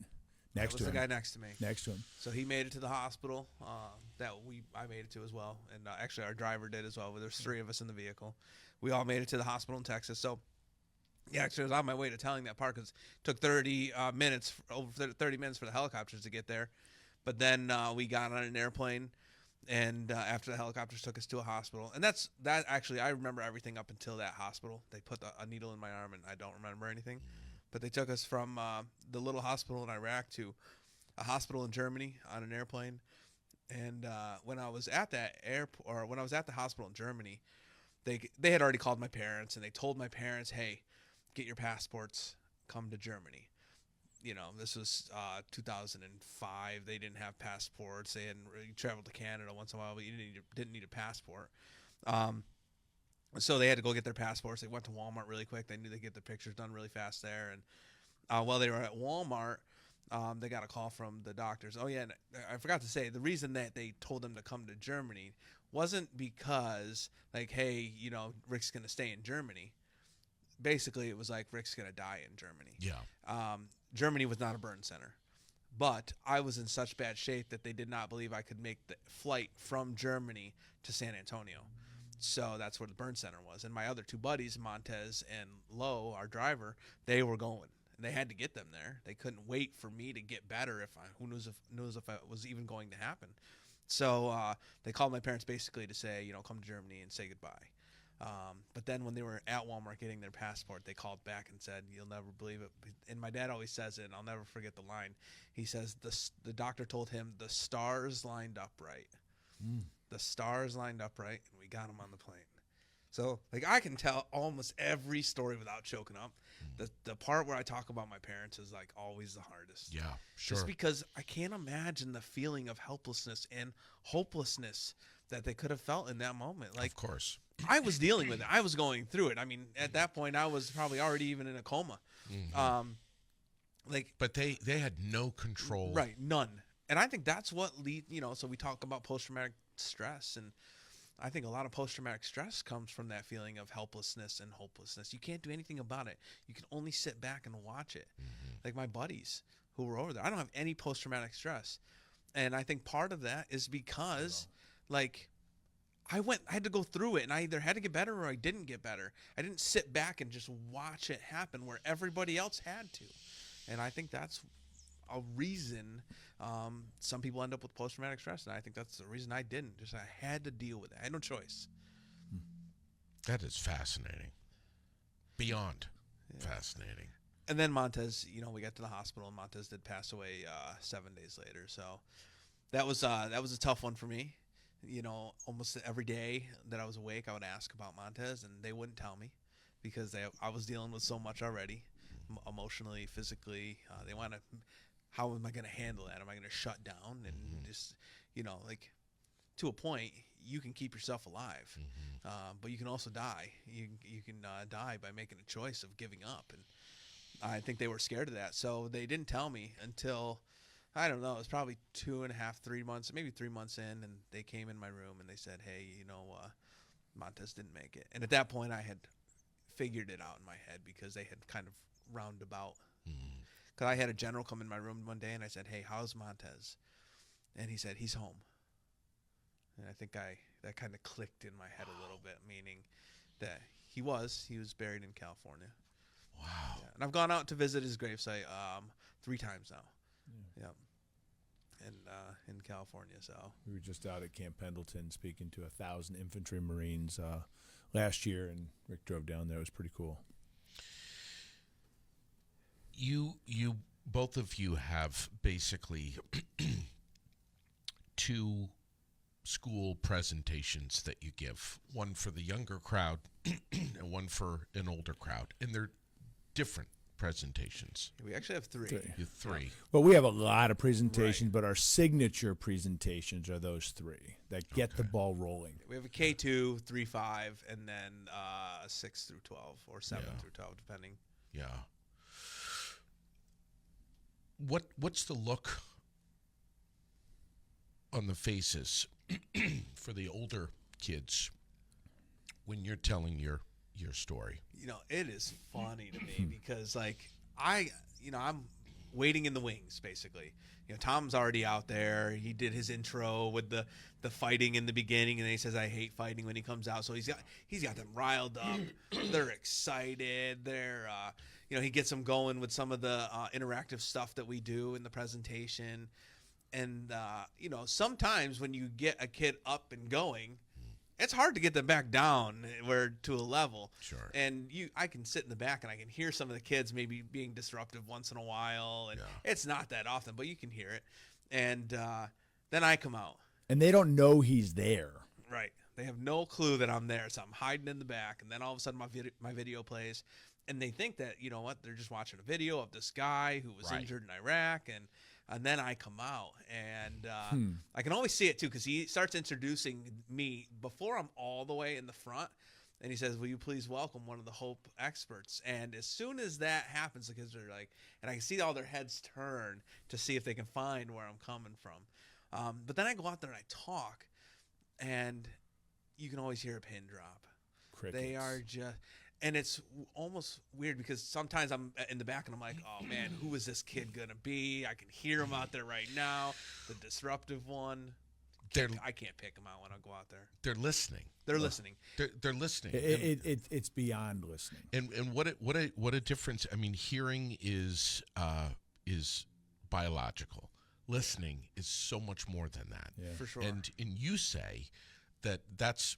next to him. That was the guy next to me. Next to him. So he made it to the hospital. I made it to as well, and actually our driver did as well. There's 3 of us in the vehicle. We all made it to the hospital in Texas. So yeah, actually, I was on my way to telling that part because it took 30 minutes, over 30 minutes for the helicopters to get there. But then we got on an airplane, and after the helicopters took us to a hospital. And that actually, I remember everything up until that hospital. They put a needle in my arm, and I don't remember anything. But they took us from the little hospital in Iraq to a hospital in Germany on an airplane. And when I was at that airport, or when I was at the hospital in Germany, they had already called my parents, and they told my parents, hey, get your passports, come to Germany. You know, this was 2005. They didn't have passports. They hadn't really traveled to Canada once in a while, but you didn't need a passport. So they had to go get their passports. They went to Walmart really quick. They knew they'd get the pictures done really fast there. And while they were at Walmart, they got a call from the doctors. Oh, yeah, and I forgot to say, the reason that they told them to come to Germany wasn't because, like, hey, Rick's going to stay in Germany. Basically, it was like Rick's going to die in Germany. Yeah. Germany was not a burn center. But I was in such bad shape that they did not believe I could make the flight from Germany to San Antonio. So that's where the burn center was. And my other 2 buddies, Montez and Lowe, our driver, they were going. And they had to get them there. They couldn't wait for me to get better. Who knows if it was even going to happen. So they called my parents basically to say, come to Germany and say goodbye. But then when they were at Walmart getting their passport, they called back and said, you'll never believe it. And my dad always says it, and I'll never forget the line. He says the doctor told him the stars lined up right. The stars lined up right, and we got him on the plane. So, like, I can tell almost every story without choking up. The part where I talk about my parents is, like, always the hardest. Yeah, sure. Just because I can't imagine the feeling of helplessness and hopelessness that they could have felt in that moment. Like, of course. I was dealing with it. I was going through it. I mean, at that point, I was probably already even in a coma. Mm-hmm. But they had no control. Right, none. And I think that's what so we talk about post-traumatic stress, and I think a lot of post-traumatic stress comes from that feeling of helplessness and hopelessness. You can't do anything about it. You can only sit back and watch it. Mm-hmm. Like my buddies who were over there. I don't have any post-traumatic stress. And I think part of that is because, like, I had to go through it, and I either had to get better or I didn't get better. I didn't sit back and just watch it happen where everybody else had to. And I think that's a reason some people end up with post-traumatic stress, and I think that's the reason I didn't. Just I had to deal with it. I had no choice. That is fascinating. Beyond fascinating. And then Montez, we got to the hospital, and Montez did pass away 7 days later. So that was a tough one for me. Almost every day that I was awake, I would ask about Montez, and they wouldn't tell me because I was dealing with so much already, emotionally, physically. They want to, how am I going to handle that? Am I going to shut down? And just, like, to a point, you can keep yourself alive, but you can also die. You can die by making a choice of giving up, and I think they were scared of that. So they didn't tell me until, I don't know, it was probably 2.5, 3 months, maybe 3 months in, and they came in my room and they said, hey, Montez didn't make it. And at that point, I had figured it out in my head because they had kind of roundabout. Because I had a general come in my room one day and I said, hey, how's Montez? And he said, he's home. And I think that kind of clicked in my head a little bit, meaning that he was buried in California. Wow. Yeah. And I've gone out to visit his gravesite 3 times now. Yeah. in California. So We were just out at Camp Pendleton speaking to 1,000 infantry Marines last year, and Rick drove down there. It was pretty cool. You both of you have basically two school presentations that you give, one for the younger crowd and one for an older crowd, and they're different presentations. we actually have three. You have three. Well, we have a lot of presentations, but our signature presentations are those three that get the ball rolling. We have a K2, 3, 5, and then 6 through 12 or 7 Yeah. through 12, depending. Yeah. What's the look on the faces for the older kids when you're telling your story? It is funny to me because I'm waiting in the wings basically. Tom's already out there. He did his intro with the fighting in the beginning, and then he says I hate fighting when he comes out. So he's got them riled up. They're excited. They're he gets them going with some of the interactive stuff that we do in the presentation. And sometimes when you get a kid up and going, it's hard to get them back down to a level. Sure. And I can sit in the back and I can hear some of the kids maybe being disruptive once in a while, and it's not that often, but you can hear it. And then I come out. And they don't know he's there. Right. They have no clue that I'm there, so I'm hiding in the back, and then all of a sudden my video plays, and they think that, they're just watching a video of this guy who was injured in Iraq, and then I come out, and I can always see it, too, because he starts introducing me before I'm all the way in the front, and he says, will you please welcome one of the Hope experts? And as soon as that happens, the kids are like, and I can see all their heads turn to see if they can find where I'm coming from. But then I go out there and I talk, and you can always hear a pin drop. Crickets. They are just... And it's almost weird because sometimes I'm in the back and I'm like, oh, man, who is this kid going to be? I can hear him out there right now, the disruptive one. I can't pick him out when I go out there. They're listening. They're listening. They're listening. It's beyond listening. And what a difference. I mean, hearing is biological. Listening is so much more than that. Yeah. For sure. And you say that's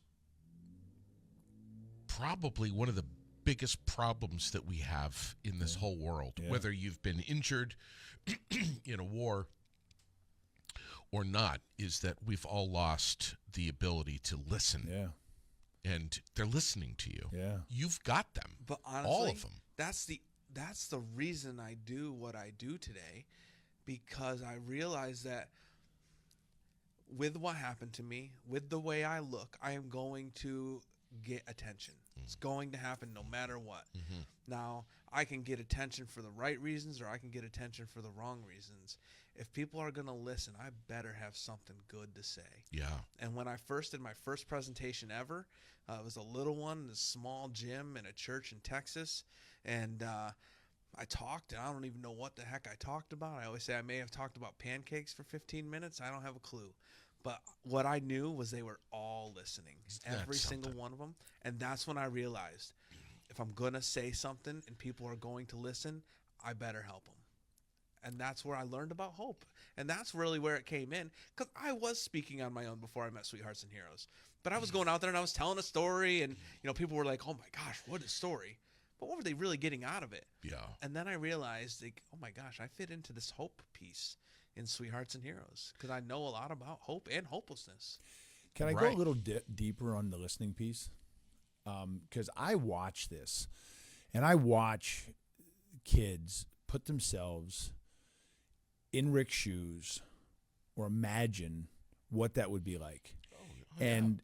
probably one of the biggest problems that we have in this whole world, whether you've been injured in a war or not, is that we've all lost the ability to listen. Yeah. And they're listening to you. Yeah. You've got them. But honestly, all of them. That's the reason I do what I do today, because I realize that with what happened to me, with the way I look, I am going to get attention. It's going to happen no matter what. Mm-hmm. Now, I can get attention for the right reasons, or I can get attention for the wrong reasons. If people are going to listen, I better have something good to say. Yeah. And when I first did my first presentation ever, it was a little one in a small gym in a church in Texas. And I talked, and I don't even know what the heck I talked about. I always say I may have talked about pancakes for 15 minutes. I don't have a clue. But what I knew was they were all listening, every single one of them. And that's when I realized, if I'm going to say something and people are going to listen, I better help them. And that's where I learned about hope. And that's really where it came in, because I was speaking on my own before I met Sweethearts and Heroes. But I was going out there and I was telling a story, and people were like, oh my gosh, what a story. But what were they really getting out of it? Yeah. And then I realized, oh my gosh, I fit into this hope piece in Sweethearts and Heroes, because I know a lot about hope and hopelessness. Can I go a little deeper on the listening piece? Because I watch this, and I watch kids put themselves in Rick's shoes or imagine what that would be like. And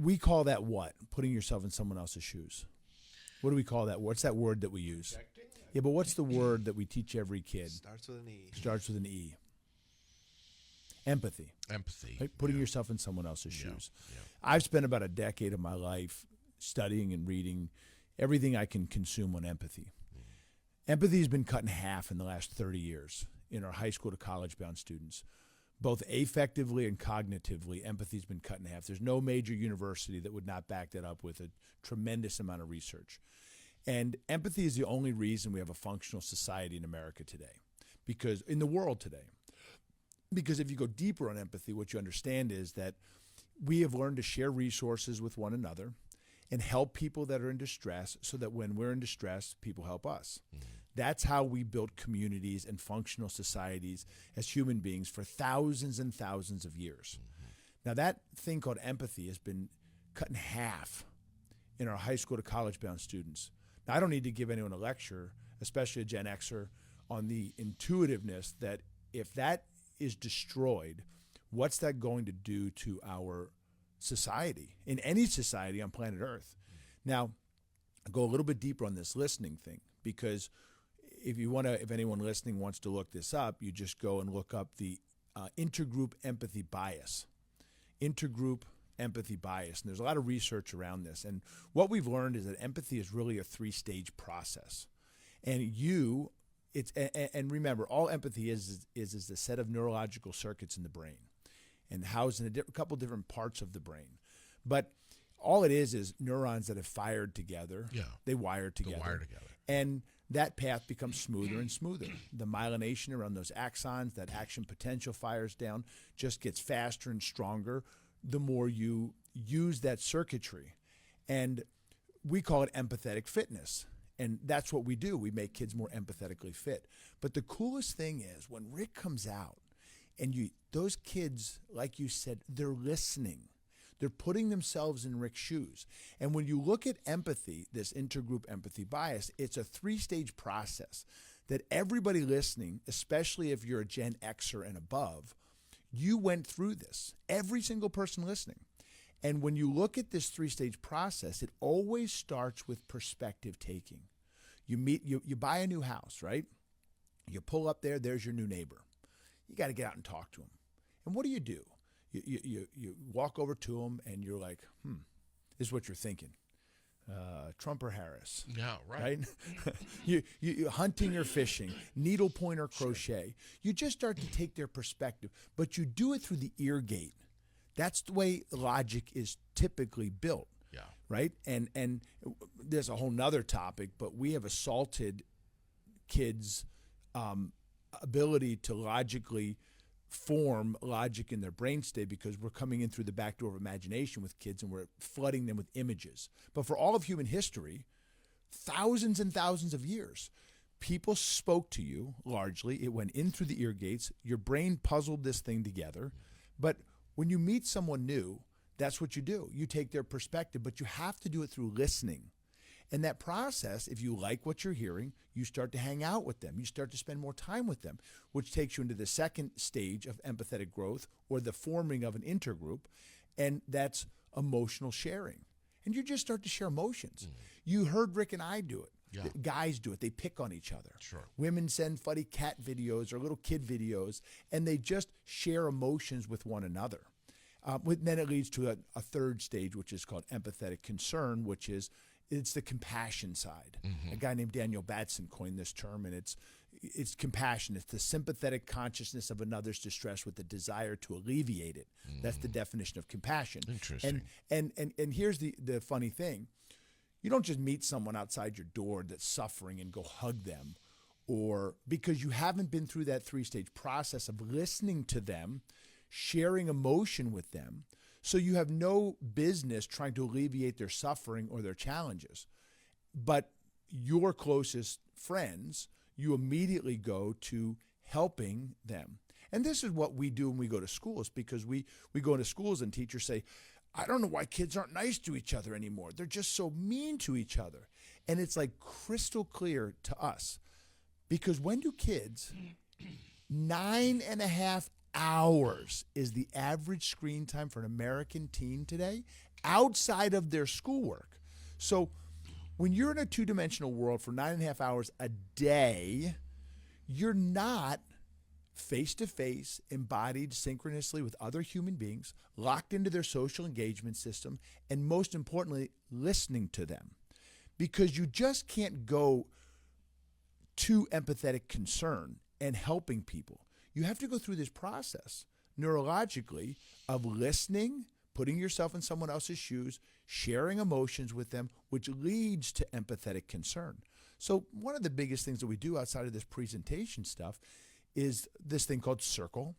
we call that what? Putting yourself in someone else's shoes. What do we call that? What's that word that we use? Yeah, but what's the word that we teach every kid? Starts with an E. Starts with an E. Empathy. Empathy. Right? Putting yourself in someone else's shoes. Yeah. I've spent about a decade of my life studying and reading everything I can consume on empathy. Empathy has been cut in half in the last 30 years in our high school to college bound students. Both affectively and cognitively, empathy has been cut in half. There's no major university that would not back that up with a tremendous amount of research. And empathy is the only reason we have a functional society in America today. Because in the world today, Because if you go deeper on empathy, what you understand is that we have learned to share resources with one another and help people that are in distress so that when we're in distress, people help us. That's how we built communities and functional societies as human beings for thousands and thousands of years. Now, that thing called empathy has been cut in half in our high school to college-bound students. Now, I don't need to give anyone a lecture, especially a Gen Xer, on the intuitiveness that if that is destroyed, what's that going to do to our society, in any society on planet Earth? Now, I'll go a little bit deeper on this listening thing, because if anyone listening wants to look this up, you just go and look up the intergroup empathy bias. Intergroup empathy bias. And there's a lot of research around this. And what we've learned is that empathy is really a 3-stage process. And and remember, all empathy is the set of neurological circuits in the brain and housed in a couple different parts of the brain. But all it is neurons that have fired together. Yeah. They wire together. And that path becomes smoother and smoother. The myelination around those axons, that action potential fires down, just gets faster and stronger the more you use that circuitry. And we call it empathetic fitness. And that's what we do. We make kids more empathetically fit. But the coolest thing is when Rick comes out and those kids, like you said, they're listening. They're putting themselves in Rick's shoes. And when you look at empathy, this intergroup empathy bias, it's a 3-stage process that everybody listening, especially if you're a Gen Xer and above, you went through this. Every single person listening. And when you look at this 3-stage process, it always starts with perspective taking. You buy a new house, right? You pull up there, there's your new neighbor. You got to get out and talk to him. And what do? You walk over to him and you're like, this is what you're thinking. Trump or Harris. Yeah, right. you hunting or fishing, needlepoint or crochet. You just start to take their perspective, but you do it through the ear gate. That's the way logic is typically built. Yeah. Right? And there's a whole nother topic, but we have assaulted kids' ability to logically form logic in their brain state because we're coming in through the back door of imagination with kids and we're flooding them with images. But for all of human history, thousands and thousands of years, people spoke to you largely. It went in through the ear gates. Your brain puzzled this thing together. But when you meet someone new, that's what you do. You take their perspective, but you have to do it through listening. And that process, if you like what you're hearing, you start to hang out with them. You start to spend more time with them, which takes you into the second stage of empathetic growth or the forming of an intergroup, and that's emotional sharing. And you just start to share emotions. You heard Rick and I do it. Yeah. Guys do it. They pick on each other. Sure. Women send funny cat videos or little kid videos, and they just share emotions with one another. Then it leads to a third stage, which is called empathetic concern, which is it's the compassion side. A guy named Daniel Batson coined this term, and it's compassion. It's the sympathetic consciousness of another's distress with the desire to alleviate it. That's the definition of compassion. Interesting. And here's the funny thing. You don't just meet someone outside your door that's suffering and go hug them, or because you haven't been through that 3-stage process of listening to them, sharing emotion with them. So you have no business trying to alleviate their suffering or their challenges. But your closest friends, you immediately go to helping them. And this is what we do when we go to schools, because we go into schools and teachers say, I don't know why kids aren't nice to each other anymore. They're just so mean to each other. And it's like crystal clear to us. Because when do kids, 9.5 hours is the average screen time for an American teen today outside of their schoolwork. So when you're in a 2-dimensional world for 9.5 hours a day, you're not face-to-face, embodied synchronously with other human beings, locked into their social engagement system, and most importantly, listening to them. Because you just can't go to empathetic concern and helping people. You have to go through this process neurologically of listening, putting yourself in someone else's shoes, sharing emotions with them, which leads to empathetic concern. So one of the biggest things that we do outside of this presentation stuff is this thing called circle.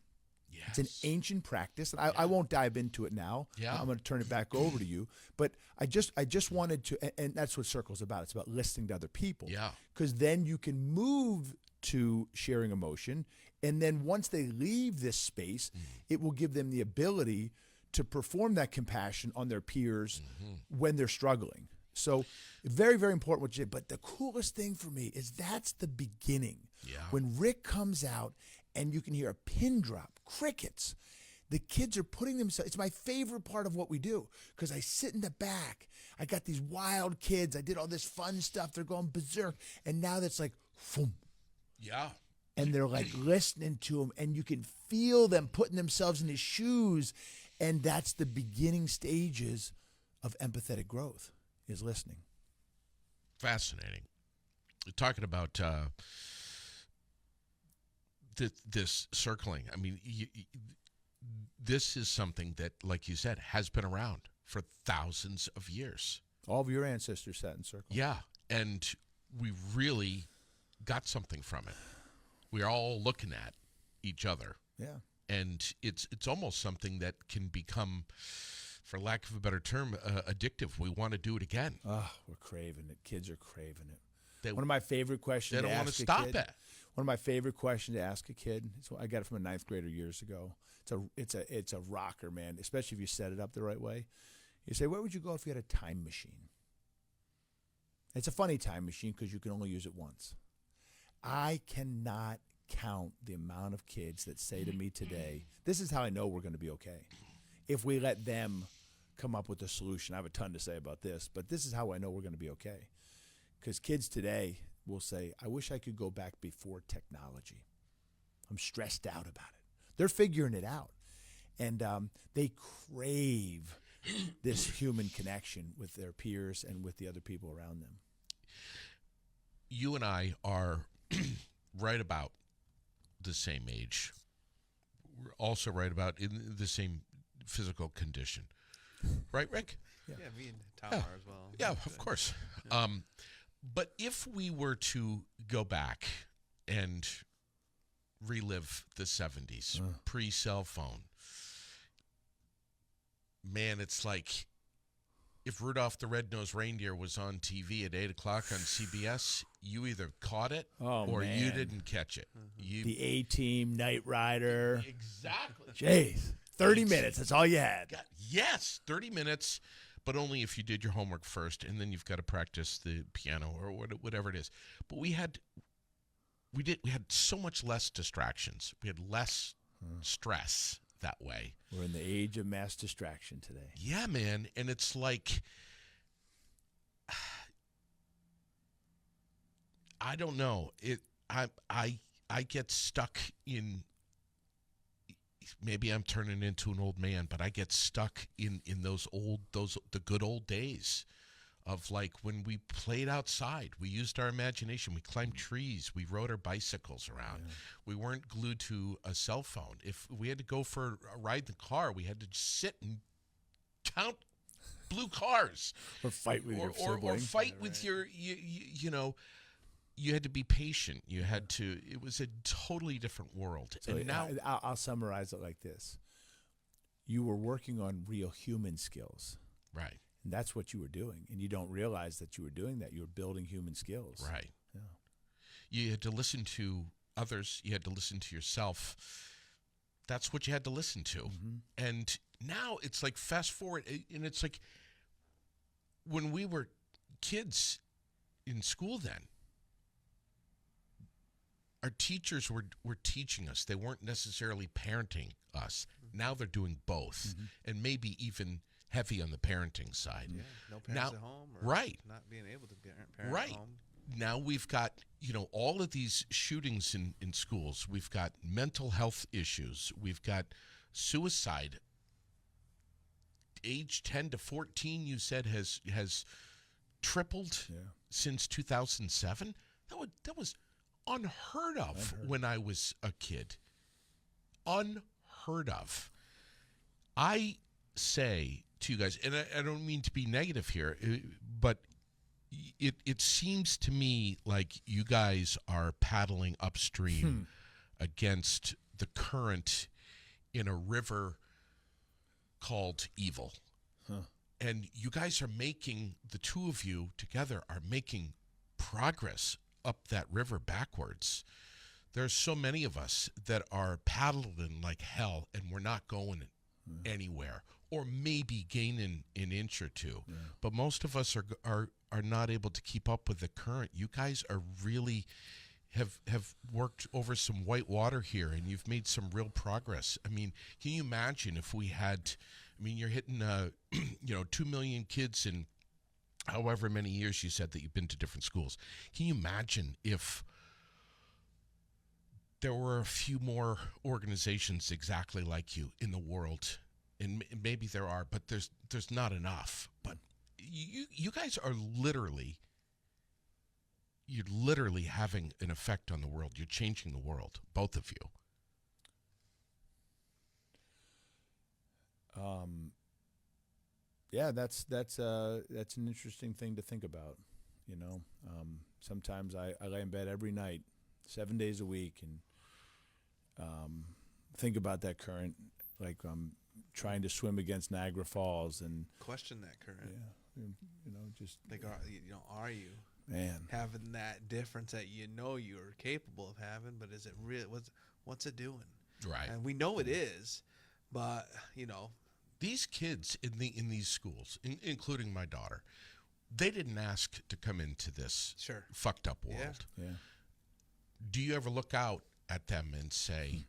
It's an ancient practice, and I won't dive into it now. Yeah. I'm going to turn it back over to you. But I just wanted to, and that's what Circle's about. It's about listening to other people. Yeah. Because then you can move to sharing emotion, and then once they leave this space, it will give them the ability to perform that compassion on their peers when they're struggling. So very, very important what you did. But the coolest thing for me is that's the beginning. Yeah. When Rick comes out and you can hear a pin drop, crickets, the kids are putting themselves, it's my favorite part of what we do because I sit in the back. I got these wild kids. I did all this fun stuff. They're going berserk. And now that's like, boom. Yeah. And they're like listening to him, and you can feel them putting themselves in his shoes. And that's the beginning stages of empathetic growth, is listening. Fascinating. You're talking about this circling. I mean, this is something that, like you said, has been around for thousands of years. All of your ancestors sat in circles. Yeah, and we really got something from it. We're all looking at each other. Yeah. And it's almost something that can become, for lack of a better term, addictive. We want to do it again. Oh, we're craving it. Kids are craving it. One of my favorite questions they don't want to stop it. One of my favorite questions to ask a kid. I got it from a ninth grader years ago. It's a rocker, man. Especially if you set it up the right way. You say, where would you go if you had a time machine? It's a funny time machine because you can only use it once. I cannot count the amount of kids that say to me today, this is how I know we're going to be okay. If we let them come up with a solution. I have a ton to say about this, but this is how I know we're going to be okay. Because kids today will say, I wish I could go back before technology. I'm stressed out about it. They're figuring it out. And they crave this human connection with their peers and with the other people around them. You and I are right about the same age. We're also right about in the same physical condition. Right, Rick? Yeah, me and Tom are as well. Yeah, of course. Yeah. But if we were to go back and relive the 70s, pre-cell phone, man, it's like if Rudolph the Red-Nosed Reindeer was on TV at 8 o'clock on CBS, you either caught it or you didn't catch it. The A-Team, Knight Rider. Exactly. Jeez. 30 minutes, that's all you had. Yes, 30 minutes, but only if you did your homework first, and then you've got to practice the piano or whatever it is. But we had so much less distractions. We had less stress that way. We're in the age of mass distraction today. Yeah, man, and it's like I don't know. I get stuck in. Maybe I'm turning into an old man, but I get stuck in the good old days of like when we played outside. We used our imagination. We climbed trees. We rode our bicycles around. Yeah. We weren't glued to a cell phone. If we had to go for a ride in the car, we had to just sit and count blue cars. Or fight with your sibling. Or fight with your, you know, you had to be patient. You had to, it was a totally different world. So and now I'll summarize it like this. You were working on real human skills. Right. And that's what you were doing. And you don't realize that you were doing that. You were building human skills. Right. Yeah. You had to listen to others. You had to listen to yourself. That's what you had to listen to. Mm-hmm. And now it's like fast forward. And it's like when we were kids in school then, our teachers were teaching us. They weren't necessarily parenting us. Mm-hmm. Now they're doing both, and maybe even heavy on the parenting side. Yeah, no parents at home, or right? Not being able to parent right. at home. Now we've got all of these shootings in schools. We've got mental health issues. We've got suicide. Age 10 to 14, you said has tripled since 2007. That was unheard of when I was a kid. Unheard of. I say to you guys, and I don't mean to be negative here, but it seems to me like you guys are paddling upstream against the current in a river called Evil. Huh. And you guys are making, the two of you together are making progress up that river backwards. There's so many of us that are paddling like hell and we're not going anywhere, or maybe gaining an inch or two. Yeah. But most of us are not able to keep up with the current. You guys are really have worked over some white water here, and you've made some real progress. I mean, can you imagine if we had, I mean, you're hitting 2 million kids in however many years you said that you've been to different schools. Can you imagine if there were a few more organizations exactly like you in the world? And maybe there are, but there's not enough. But you guys are you're literally having an effect on the world. You're changing the world, both of you. Yeah, that's an interesting thing to think about. You know, sometimes I lay in bed every night, 7 days a week, and think about that current, like I'm trying to swim against Niagara Falls, and Question that current. yeah, just Like, are you man. having that difference that you're capable of having, but is it real? What's it doing? Right. And we know it is, but These kids in these schools, including my daughter, they didn't ask to come into this sure. fucked up world. Yeah. Do you ever look out at them and say,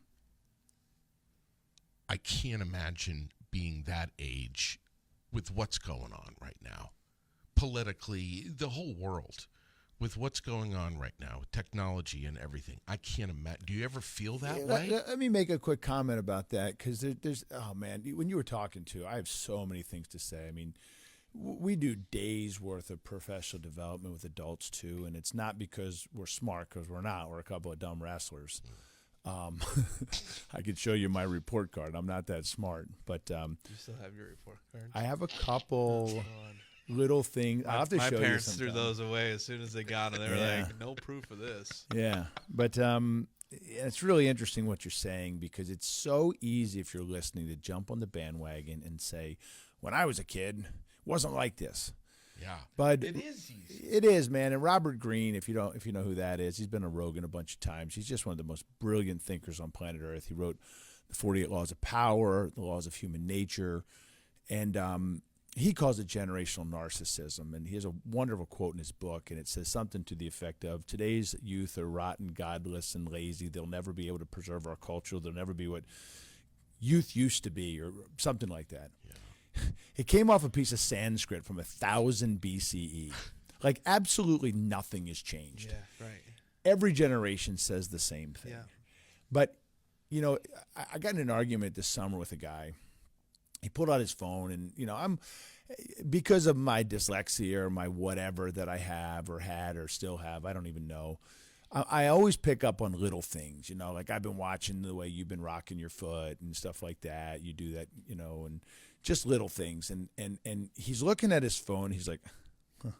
I can't imagine being that age with what's going on right now, politically, the whole world, with what's going on right now, with technology and everything? I can't imagine. Do you ever feel that way? Let me make a quick comment about that, because there's oh man, when you were talking to, I have so many things to say. I mean, we do days worth of professional development with adults too, and it's not because we're smart, because we're not. We're a couple of dumb wrestlers. I could show you my report card. I'm not that smart, but You still have your report card? I have a couple little things. I'll have to show you My parents sometime. threw those away as soon as they got them. They were Yeah. like, no proof of this. Yeah, but it's really interesting what you're saying, because it's so easy, if you're listening, to jump on the bandwagon and say, when I was a kid, it wasn't like this. Yeah. But it is easy. It is, man. And Robert Greene, if you know who that is, he's been a Rogan a bunch of times. He's just one of the most brilliant thinkers on planet Earth. He wrote the 48 Laws of Power, the Laws of Human Nature, and he calls it generational narcissism. And he has a wonderful quote in his book, and it says something to the effect of, today's youth are rotten, godless, and lazy. They'll never be able to preserve our culture. They'll never be what youth used to be, or something like that. Yeah. It came off a piece of Sanskrit from 1000 BCE. Like, absolutely nothing has changed. Yeah, right. Every generation says the same thing. Yeah. But, I got in an argument this summer with a guy. He pulled out his phone, and, I'm, because of my dyslexia or my whatever that I have or had or still have, I don't even know, I always pick up on little things, like I've been watching the way you've been rocking your foot and stuff like that. You do that, and just little things. And he's looking at his phone. He's like, huh.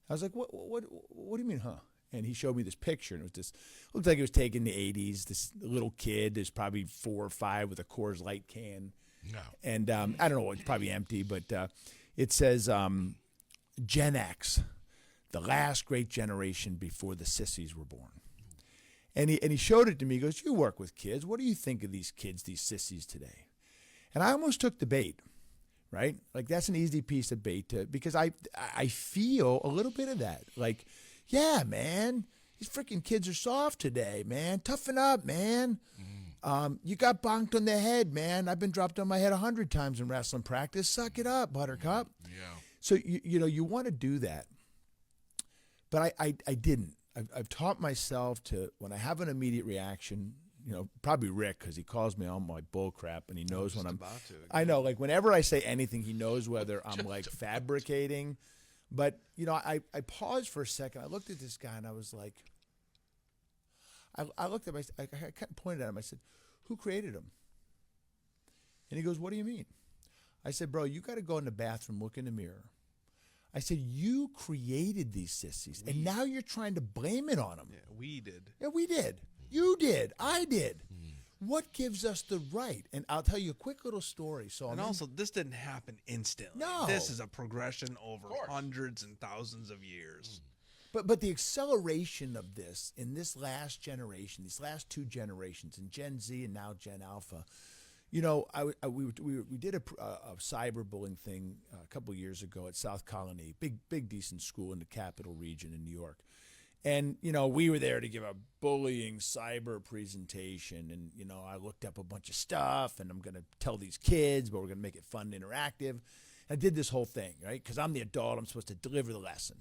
I was like, what do you mean, huh? And he showed me this picture, and it was this, looked like it was taken in the 80s. This little kid is probably 4 or 5 with a Coors Light can. No. And I don't know, it's probably empty, but it says Gen X, the last great generation before the sissies were born. And he showed it to me. He goes, you work with kids. What do you think of these kids, these sissies today? And I almost took the bait, right? Like, that's an easy piece of bait, because I feel a little bit of that. Like, yeah, man, these freaking kids are soft today, man. Toughen up, man. You got bonked on the head, man. I've been dropped on my head 100 times in wrestling practice. Suck it up, Buttercup. Yeah. So, you want to do that. But I didn't. I've taught myself to, when I have an immediate reaction, probably Rick, because he calls me on my bull crap, and he knows when I'm about to. I know, like, whenever I say anything, he knows whether I'm like fabricating. But, I paused for a second. I looked at this guy, and I was like, I looked at him, I kind of pointed at him. I said, who created him? And he goes, what do you mean? I said, bro, you got to go in the bathroom, look in the mirror. I said, you created these sissies, and now you're trying to blame it on them. Yeah, we did. Yeah, we did. You did. I did. What gives us the right? And I'll tell you a quick little story. So And also, this didn't happen instantly. No. This is a progression over hundreds and thousands of years. But the acceleration of this in this last generation, these last two generations, in Gen Z and now Gen Alpha, we did a cyberbullying thing a couple of years ago at South Colony, big decent school in the Capital Region in New York. And, we were there to give a bullying cyber presentation. And, I looked up a bunch of stuff, and I'm going to tell these kids, but we're going to make it fun and interactive. I did this whole thing, right? Because I'm the adult. I'm supposed to deliver the lesson.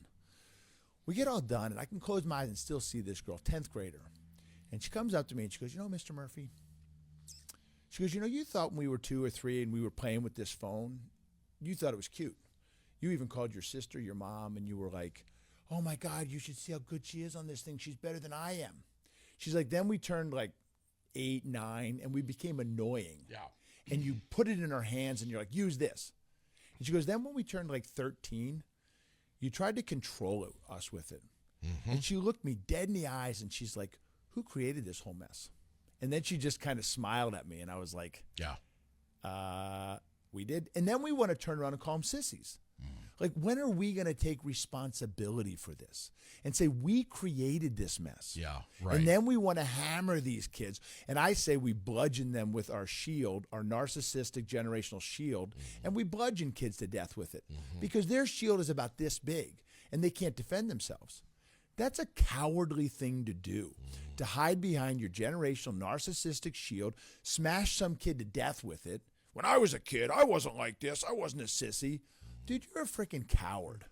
We get all done, and I can close my eyes and still see this girl, 10th grader. And she comes up to me, and she goes, Mr. Murphy, she goes, you thought when we were 2 or 3 and we were playing with this phone, you thought it was cute. You even called your sister your mom, and you were like, oh, my God, you should see how good she is on this thing. She's better than I am. She's like, then we turned like 8, 9, and we became annoying. Yeah. And you put it in her hands, and you're like, use this. And she goes, then when we turned like 13, you tried to control us with it. Mm-hmm. And she looked me dead in the eyes, and she's like, who created this whole mess? And then she just kind of smiled at me, and I was like, we did. And then we want to turn around and call them sissies. Like, when are we going to take responsibility for this and say we created this mess? Yeah, right. And then we want to hammer these kids. And I say we bludgeon them with our shield, our narcissistic generational shield, and we bludgeon kids to death with it because their shield is about this big and they can't defend themselves. That's a cowardly thing to do, to hide behind your generational narcissistic shield, smash some kid to death with it. When I was a kid, I wasn't like this. I wasn't a sissy. Dude, you're a freaking coward.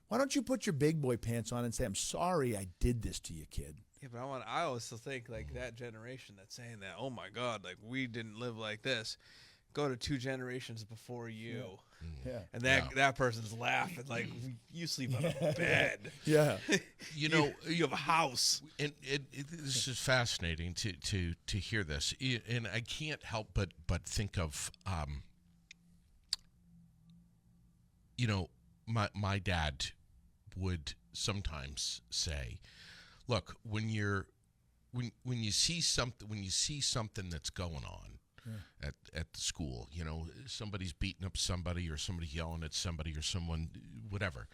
Why don't you put your big boy pants on and say, I'm sorry I did this to you, kid? Yeah, but I also think, like, that generation that's saying that, oh, my God, like, we didn't live like this. Go to 2 generations before you. Yeah. And that person's laughing like, you sleep on a bed. Yeah. You have a house. And this is fascinating to hear this. And I can't help but think of, my dad would sometimes say, look, when you see something that's going on at the school, somebody's beating up somebody or somebody's yelling at somebody or someone, whatever.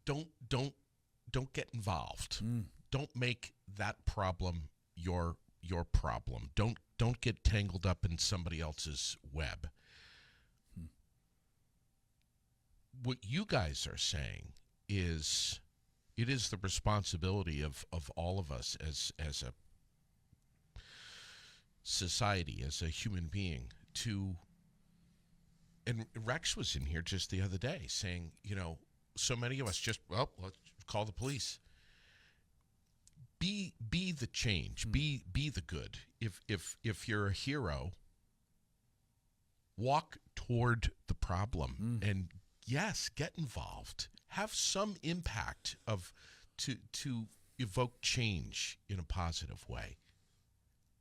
Don't get involved. Don't make that problem your problem. Don't get tangled up in somebody else's web. What you guys are saying is it is the responsibility of all of us as a society, as a human being, to, and Rex was in here just the other day saying, so many of us just, let's call the police. Be the change. Be the good. If you're a hero, walk toward the problem and yes, get involved. Have some impact to evoke change in a positive way.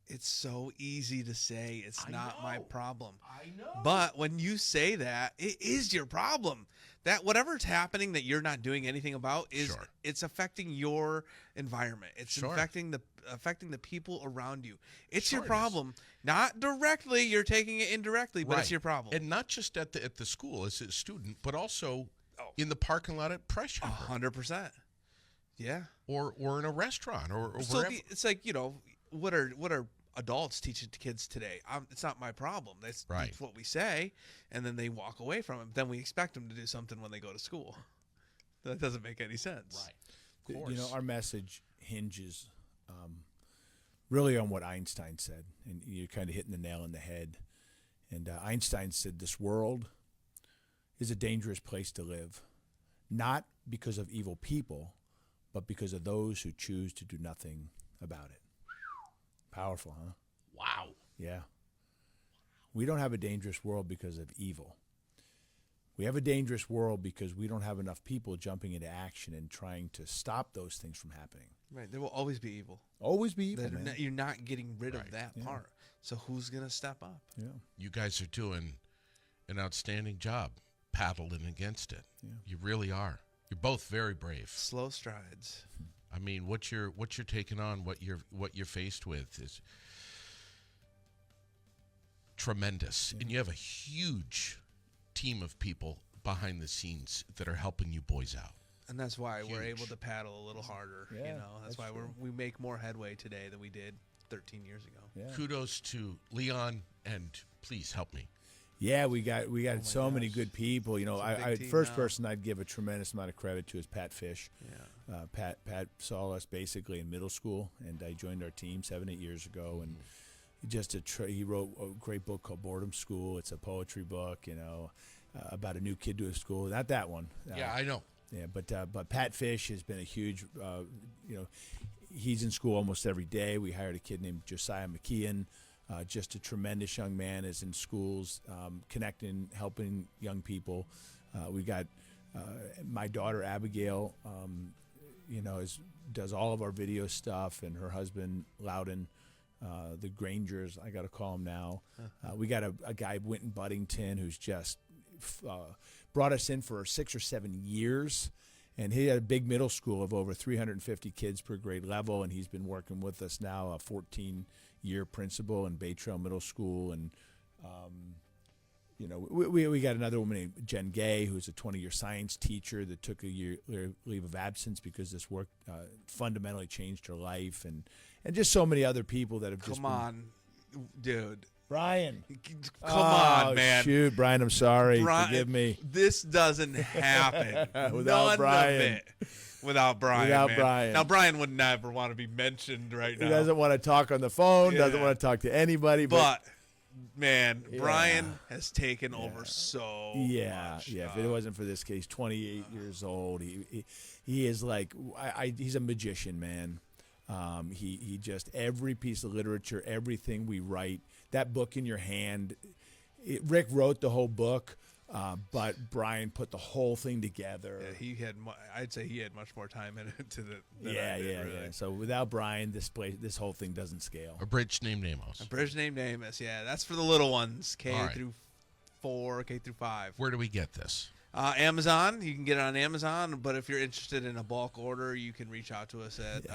It's so easy to say it's not my problem. I know. But when you say that, it is your problem. That whatever's happening that you're not doing anything about it's affecting your environment. It's affecting the people around you. It's your problem. Not directly, you're taking it indirectly, but it's your problem. And not just at the school as a student, but also in the parking lot at Pressure. 100%. Yeah. Or in a restaurant or so wherever. It's like, what are adults teaching kids today? It's not my problem. That's what we say, and then they walk away from it. Then we expect them to do something when they go to school. That doesn't make any sense. Right. Of course. Our message hinges really on what Einstein said, and you're kind of hitting the nail on the head. And Einstein said, this world is a dangerous place to live, not because of evil people, but because of those who choose to do nothing about it. Powerful, huh? Wow. Yeah. We don't have a dangerous world because of evil. We have a dangerous world because we don't have enough people jumping into action and trying to stop those things from happening. Right. There will always be evil. Always be evil, man. You're not getting rid of that part. So who's going to step up? Yeah. You guys are doing an outstanding job paddling against it. Yeah. You really are. You're both very brave. Slow strides. I mean, what you're taking on, what you're faced with is tremendous, and you have a huge team of people behind the scenes that are helping you boys out. And that's why we're Huge. able to paddle a little harder. Yeah, That's why we make more headway today than we did 13 years ago. Yeah. Kudos to Leon, and please help me. Yeah, we got so many gosh. good people. You know, It's a big I team first now. person I'd give a tremendous amount of credit to is Pat Fish. Yeah. Pat saw us basically in middle school, and I joined our team 7-8 years ago, and he wrote a great book called Boredom School. It's a poetry book, you know, about a new kid to a school. Not that one. Yeah, I know. Yeah, but Pat Fish has been a huge, he's in school almost every day. We hired a kid named Josiah McKeon, just a tremendous young man, is in schools, connecting, helping young people. We got my daughter Abigail, does all of our video stuff, and her husband Loudon, the Grangers, I got to call him now. We got a guy, Winton Buddington, who's just brought us in for 6 or 7 years, and he had a big middle school of over 350 kids per grade level, and he's been working with us now, a 14-year principal in Bay Trail Middle School. And we got another woman named Jen Gay, who's a 20-year science teacher that took a year leave of absence because this work fundamentally changed her life, and just so many other people that have just Come on, dude. Brian. Come on, man. Shoot, Brian, I'm sorry. Brian, Forgive me. This doesn't happen Without None Brian. Of it. Without Brian. Without man. Brian. Now, Brian would never want to be mentioned right now. He doesn't want to talk on the phone, doesn't Yeah. want to talk to anybody. But, man, Yeah. Brian has taken over so Yeah, much. yeah. If it wasn't for this case, 28 years old, he is like, he's a magician, man. He just, every piece of literature, everything we write, that book in your hand, Rick wrote the whole book, but Brian put the whole thing together. Yeah, I'd say he had much more time in it than Yeah, I did, yeah, really. yeah. So without Brian, this whole thing doesn't scale. A bridge named Amos. A bridge named Amos, yeah. That's for the little ones, K All right. through 4, K through 5. Where do we get this? Amazon. You can get it on Amazon, but if you're interested in a bulk order, you can reach out to us at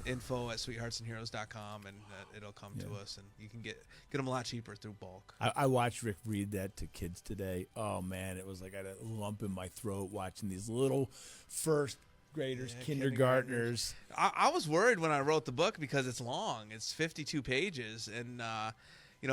info@sweetheartsandheroes.com, and it'll come to us, and you can get them a lot cheaper through bulk. I watched Rick read that to kids today. Oh, man, it was like I had a lump in my throat watching these little first graders, Yeah, kindergartners. I was worried when I wrote the book because it's long. It's 52 pages, and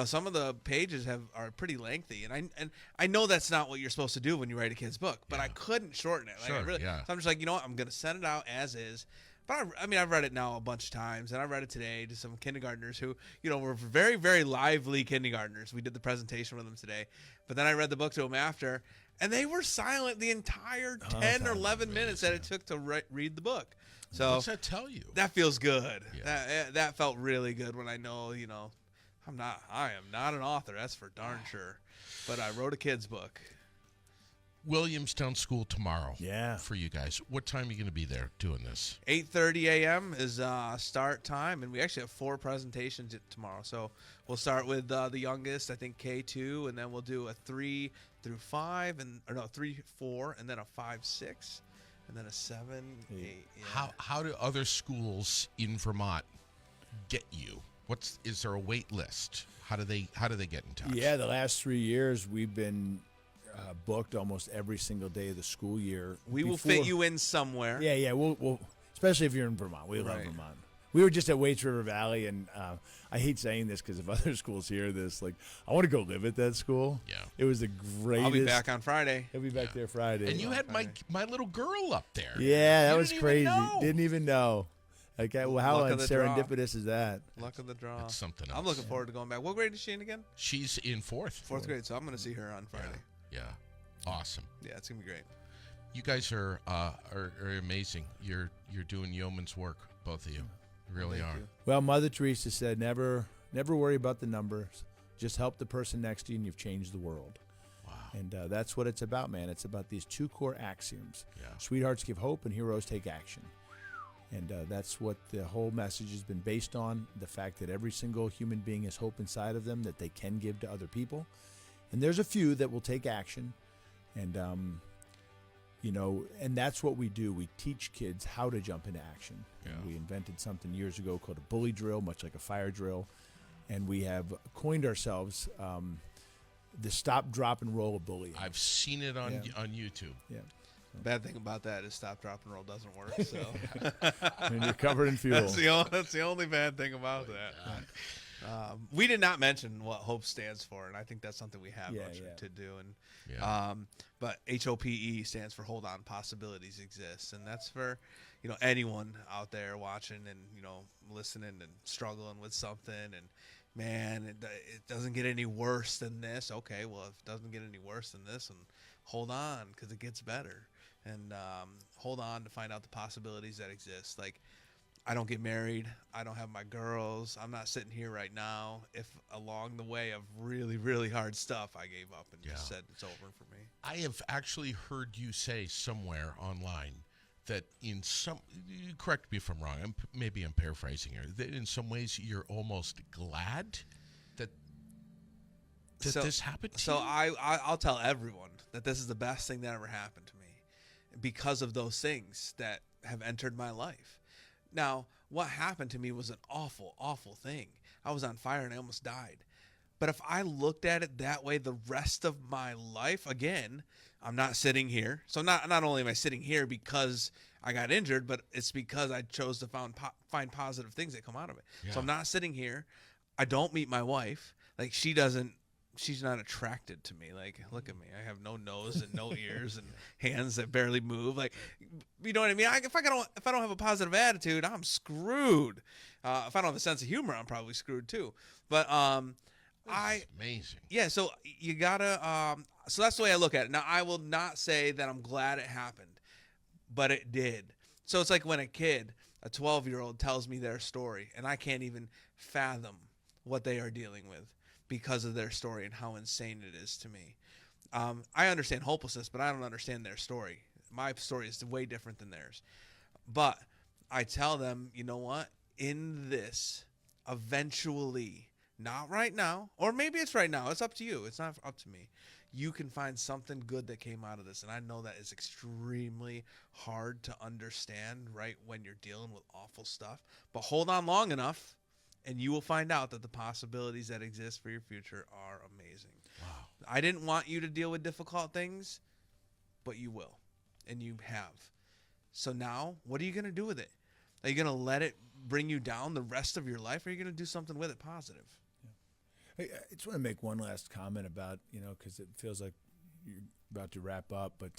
some of the pages are pretty lengthy, and I know that's not what you're supposed to do when you write a kid's book, but I couldn't shorten it. Sure, So yeah. I'm just like, you know what? I'm gonna send it out as is. But I've read it now a bunch of times, and I read it today to some kindergartners who, were very, very lively kindergartners. We did the presentation with them today, but then I read the book to them after, and they were silent the entire 10 or 11 minutes that it took to read the book. So What's that tell you? that feels good. Yeah. That felt really good when I know, I am not an author. That's for darn sure. But I wrote a kid's book. Williamstown School tomorrow. Yeah. For you guys. What time are you going to be there doing this? 8:30 a.m. is start time, and we actually have 4 presentations tomorrow. So we'll start with the youngest, I think K2, and then we'll do a 3 through 5, 3, 4, and then a 5, 6, and then a 7, 8. Yeah. How do other schools in Vermont get you? Is there a wait list? How do they get in touch? Yeah, the last 3 years we've been booked almost every single day of the school year. We will fit you in somewhere. Yeah, we'll especially if you're in Vermont. We love Right. Vermont. We were just at Waits River Valley, and I hate saying this because if other schools hear this, like, I want to go live at that school. Yeah. It was the greatest. I'll be back on Friday. He'll be back there Friday. And you had my little girl up there. Yeah, that You was didn't crazy. even know. Didn't even know. Okay, well, how Luck of the draw. serendipitous is that? Luck of the draw. That's something I'm else. looking forward to going back. What grade is she in again? She's in 4th. 4th grade, so I'm going to see her on Friday. Yeah. Awesome. Yeah, it's going to be great. You guys are amazing. You're doing yeoman's work, both of you. You really Thank are. you. Well, Mother Teresa said, never worry about the numbers. Just help the person next to you, and you've changed the world. Wow. And that's what it's about, man. It's about these 2 core axioms. Yeah. Sweethearts give hope, and heroes take action. And that's what the whole message has been based on, the fact that every single human being has hope inside of them that they can give to other people. And there's a few that will take action. And, and that's what we do. We teach kids how to jump into action. Yeah. We invented something years ago called a bully drill, much like a fire drill. And we have coined ourselves the stop, drop, and roll of bullying. I've seen it on YouTube. Yeah. Bad thing about that is stop, drop, and roll doesn't work. So And you're covered in fuel. that's the only bad thing about that. We did not mention what HOPE stands for, and I think that's something we have to do. And but HOPE stands for Hold On, Possibilities Exist, and that's for anyone out there watching and listening and struggling with something. And man, it doesn't get any worse than this. Okay, well, if it doesn't get any worse than this, and hold on because it gets better. And hold on to find out the possibilities that exist. Like, I don't get married. I don't have my girls. I'm not sitting here right now if along the way of really, really hard stuff I gave up and just said it's over for me. I have actually heard you say somewhere online that correct me if I'm wrong, maybe I'm paraphrasing here, that in some ways you're almost glad that this happened to you? So I'll tell everyone that this is the best thing that ever happened to me because of those things that have entered my life. Now, what happened to me was an awful, awful thing. I was on fire and I almost died. But if I looked at it that way the rest of my life, again, I'm not sitting here. So not only am I sitting here because I got injured, but it's because I chose to find positive things that come out of it. Yeah. So I'm not sitting here. I don't meet my wife. Like, she's not attracted to me. Like, look at me. I have no nose and no ears and hands that barely move. Like, you know what I mean? If I don't have a positive attitude, I'm screwed. If I don't have a sense of humor, I'm probably screwed too. But That's amazing. Yeah, so you gotta. So that's the way I look at it. Now, I will not say that I'm glad it happened, but it did. So it's like when a 12-year-old, tells me their story, and I can't even fathom what they are dealing with because of their story and how insane it is to me. I understand hopelessness, but I don't understand their story. My story is way different than theirs. But I tell them, you know what? In this, eventually, not right now, or maybe it's right now. It's up to you. It's not up to me. You can find something good that came out of this. And I know that is extremely hard to understand, right, when you're dealing with awful stuff. But hold on long enough, and you will find out that the possibilities that exist for your future are amazing. Wow. I didn't want you to deal with difficult things, but you will, and you have. So now, what are you going to do with it? Are you going to let it bring you down the rest of your life, or are you going to do something with it positive? I just want to make one last comment about, because it feels like you're about to wrap up. But,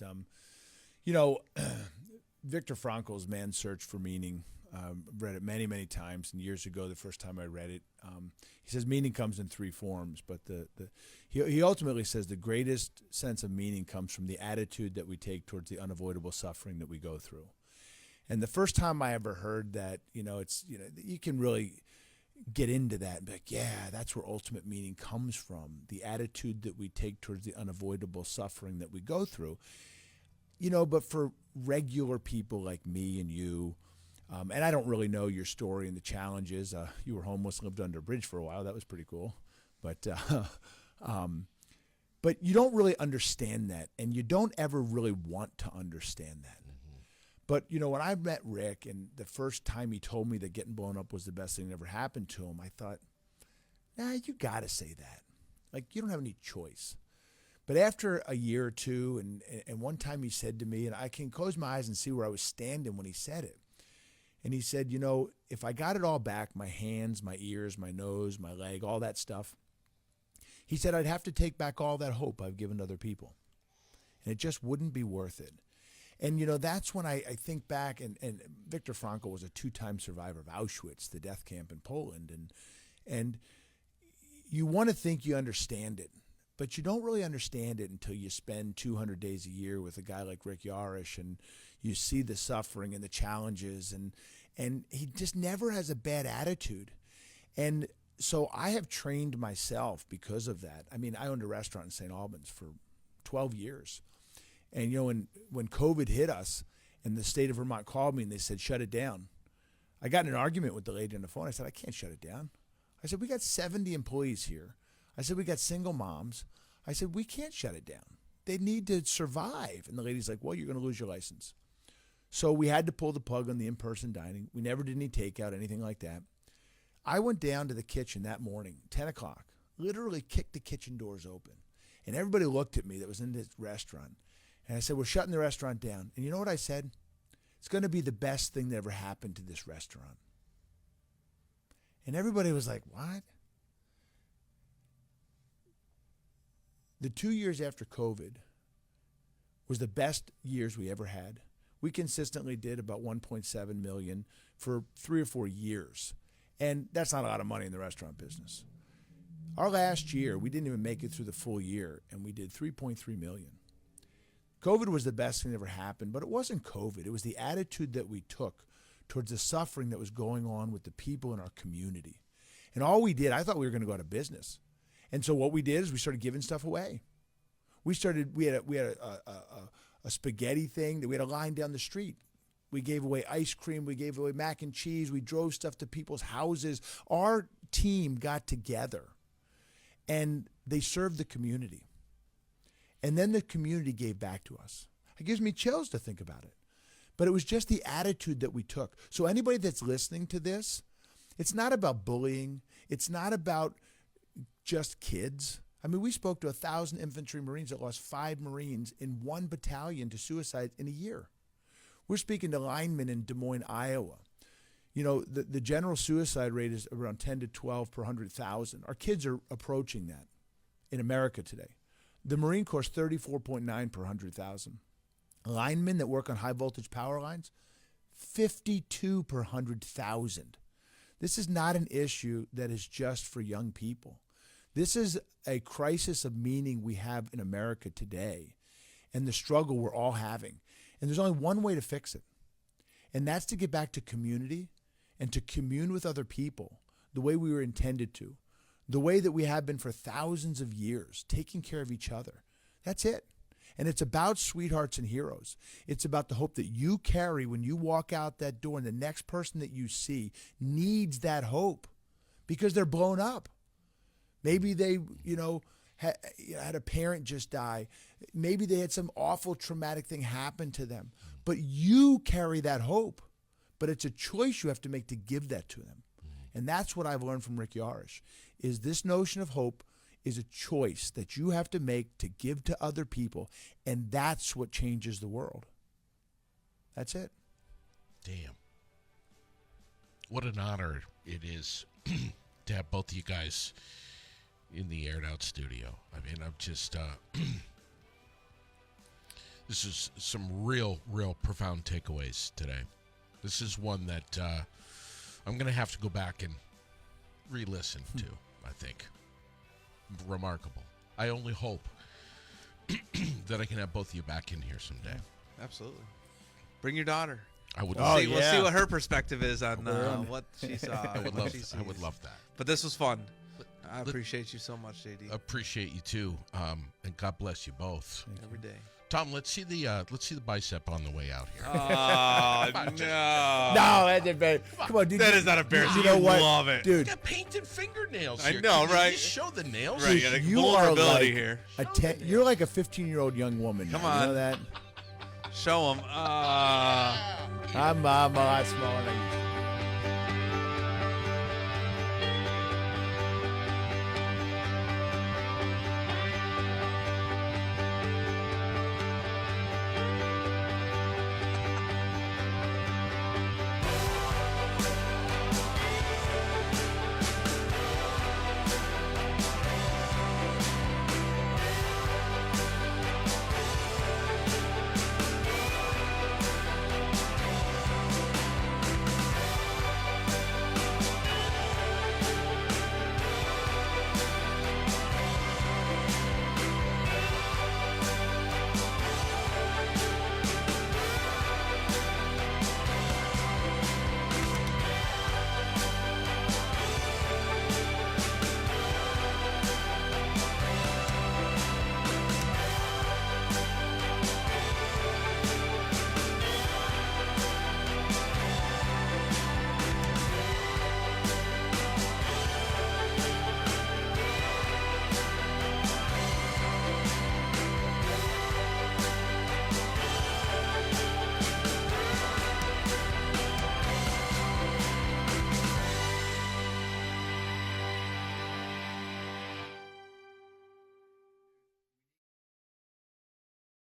Viktor Frankl's Man's Search for Meaning, read it many, many times. And years ago, the first time I read it, he says meaning comes in three forms. But he ultimately says the greatest sense of meaning comes from the attitude that we take towards the unavoidable suffering that we go through. And the first time I ever heard that, you can really get into that and be like, yeah, that's where ultimate meaning comes from, the attitude that we take towards the unavoidable suffering that we go through. But for regular people like me and you, and I don't really know your story and the challenges. You were homeless, lived under a bridge for a while. That was pretty cool. But you don't really understand that, and you don't ever really want to understand that. But, when I met Rick and the first time he told me that getting blown up was the best thing that ever happened to him, I thought, nah, you got to say that. Like, you don't have any choice. But after a year or two, and one time he said to me, and I can close my eyes and see where I was standing when he said it. And he said, if I got it all back, my hands, my ears, my nose, my leg, all that stuff, he said I'd have to take back all that hope I've given to other people. And it just wouldn't be worth it. And, that's when I think back, and Viktor Frankl was a 2-time survivor of Auschwitz, the death camp in Poland. And you want to think you understand it, but you don't really understand it until you spend 200 days a year with a guy like Rick Yarosh, and you see the suffering and the challenges, and he just never has a bad attitude. And so I have trained myself because of that. I mean, I owned a restaurant in St. Albans for 12 years. And, when COVID hit us and the state of Vermont called me and they said, shut it down, I got in an argument with the lady on the phone. I said, I can't shut it down. I said, we got 70 employees here. I said, we got single moms. I said, we can't shut it down. they need to survive. And the lady's like, well, you're going to lose your license. So we had to pull the plug on the in-person dining. We never did any takeout, anything like that. I went down to the kitchen that morning, 10 o'clock, literally kicked the kitchen doors open. And everybody looked at me that was in this restaurant. And I said, we're shutting the restaurant down. And you know what I said? It's going to be the best thing that ever happened to this restaurant. And everybody was like, what? The 2 years after COVID was the best years we ever had. We consistently did about 1.7 million for 3 or 4 years. And that's not a lot of money in the restaurant business. Our last year, we didn't even make it through the full year, and we did 3.3 million. COVID was the best thing that ever happened, but it wasn't COVID. It was the attitude that we took towards the suffering that was going on with the people in our community. And all we did, I thought we were going to go out of business. And so what we did is we started giving stuff away. We had a spaghetti thing that we had a line down the street. We gave away ice cream. We gave away mac and cheese. We drove stuff to people's houses. Our team got together and they served the community. And then the community gave back to us. It gives me chills to think about it. But it was just the attitude that we took. So anybody that's listening to this, it's not about bullying. It's not about just kids. I mean, we spoke to 1,000 infantry Marines that lost 5 Marines in one battalion to suicide in a year. We're speaking to linemen in Des Moines, Iowa. You know, the general suicide rate is around 10 to 12 per 100,000. Our kids are approaching that in America today. The Marine Corps is 34.9 per 100,000. Linemen that work on high voltage power lines, 52 per 100,000. This is not an issue that is just for young people. This is a crisis of meaning we have in America today and the struggle we're all having. And there's only one way to fix it, and that's to get back to community and to commune with other people the way we were intended to, the way that we have been for thousands of years, taking care of each other. That's it. And it's about sweethearts and heroes. It's about the hope that you carry when you walk out that door, and the next person that you see needs that hope because they're blown up. Maybe they, had a parent just die. Maybe they had some awful traumatic thing happen to them. But you carry that hope. But it's a choice you have to make to give that to them. And that's what I've learned from Rick Yarosh, is this notion of hope is a choice that you have to make to give to other people. And that's what changes the world. That's it. Damn. What an honor it is to have both of you guys in the Aired Out studio. I mean, I'm just, this is some real profound takeaways today. This is one that I'm going to have to go back and re-listen to, I think. Remarkable. I only hope that I can have both of you back in here someday. Absolutely. Bring your daughter. I would. We'll see what her perspective is on what she saw. I would love that. But this was fun. I appreciate you so much, JD. Appreciate you too, and God bless you both. Every day. Tom, let's see the bicep on the way out here. Oh no! No, that's embarrassing. Come on, dude. That is not embarrassing. You know what? Love it, dude. You got painted fingernails. I Here. know, Can right? You show the nails. Right, You vulnerability are like here. You're like a 15-year-old young woman. Come now. on. You know that? Show them. I'm a lot smaller than you.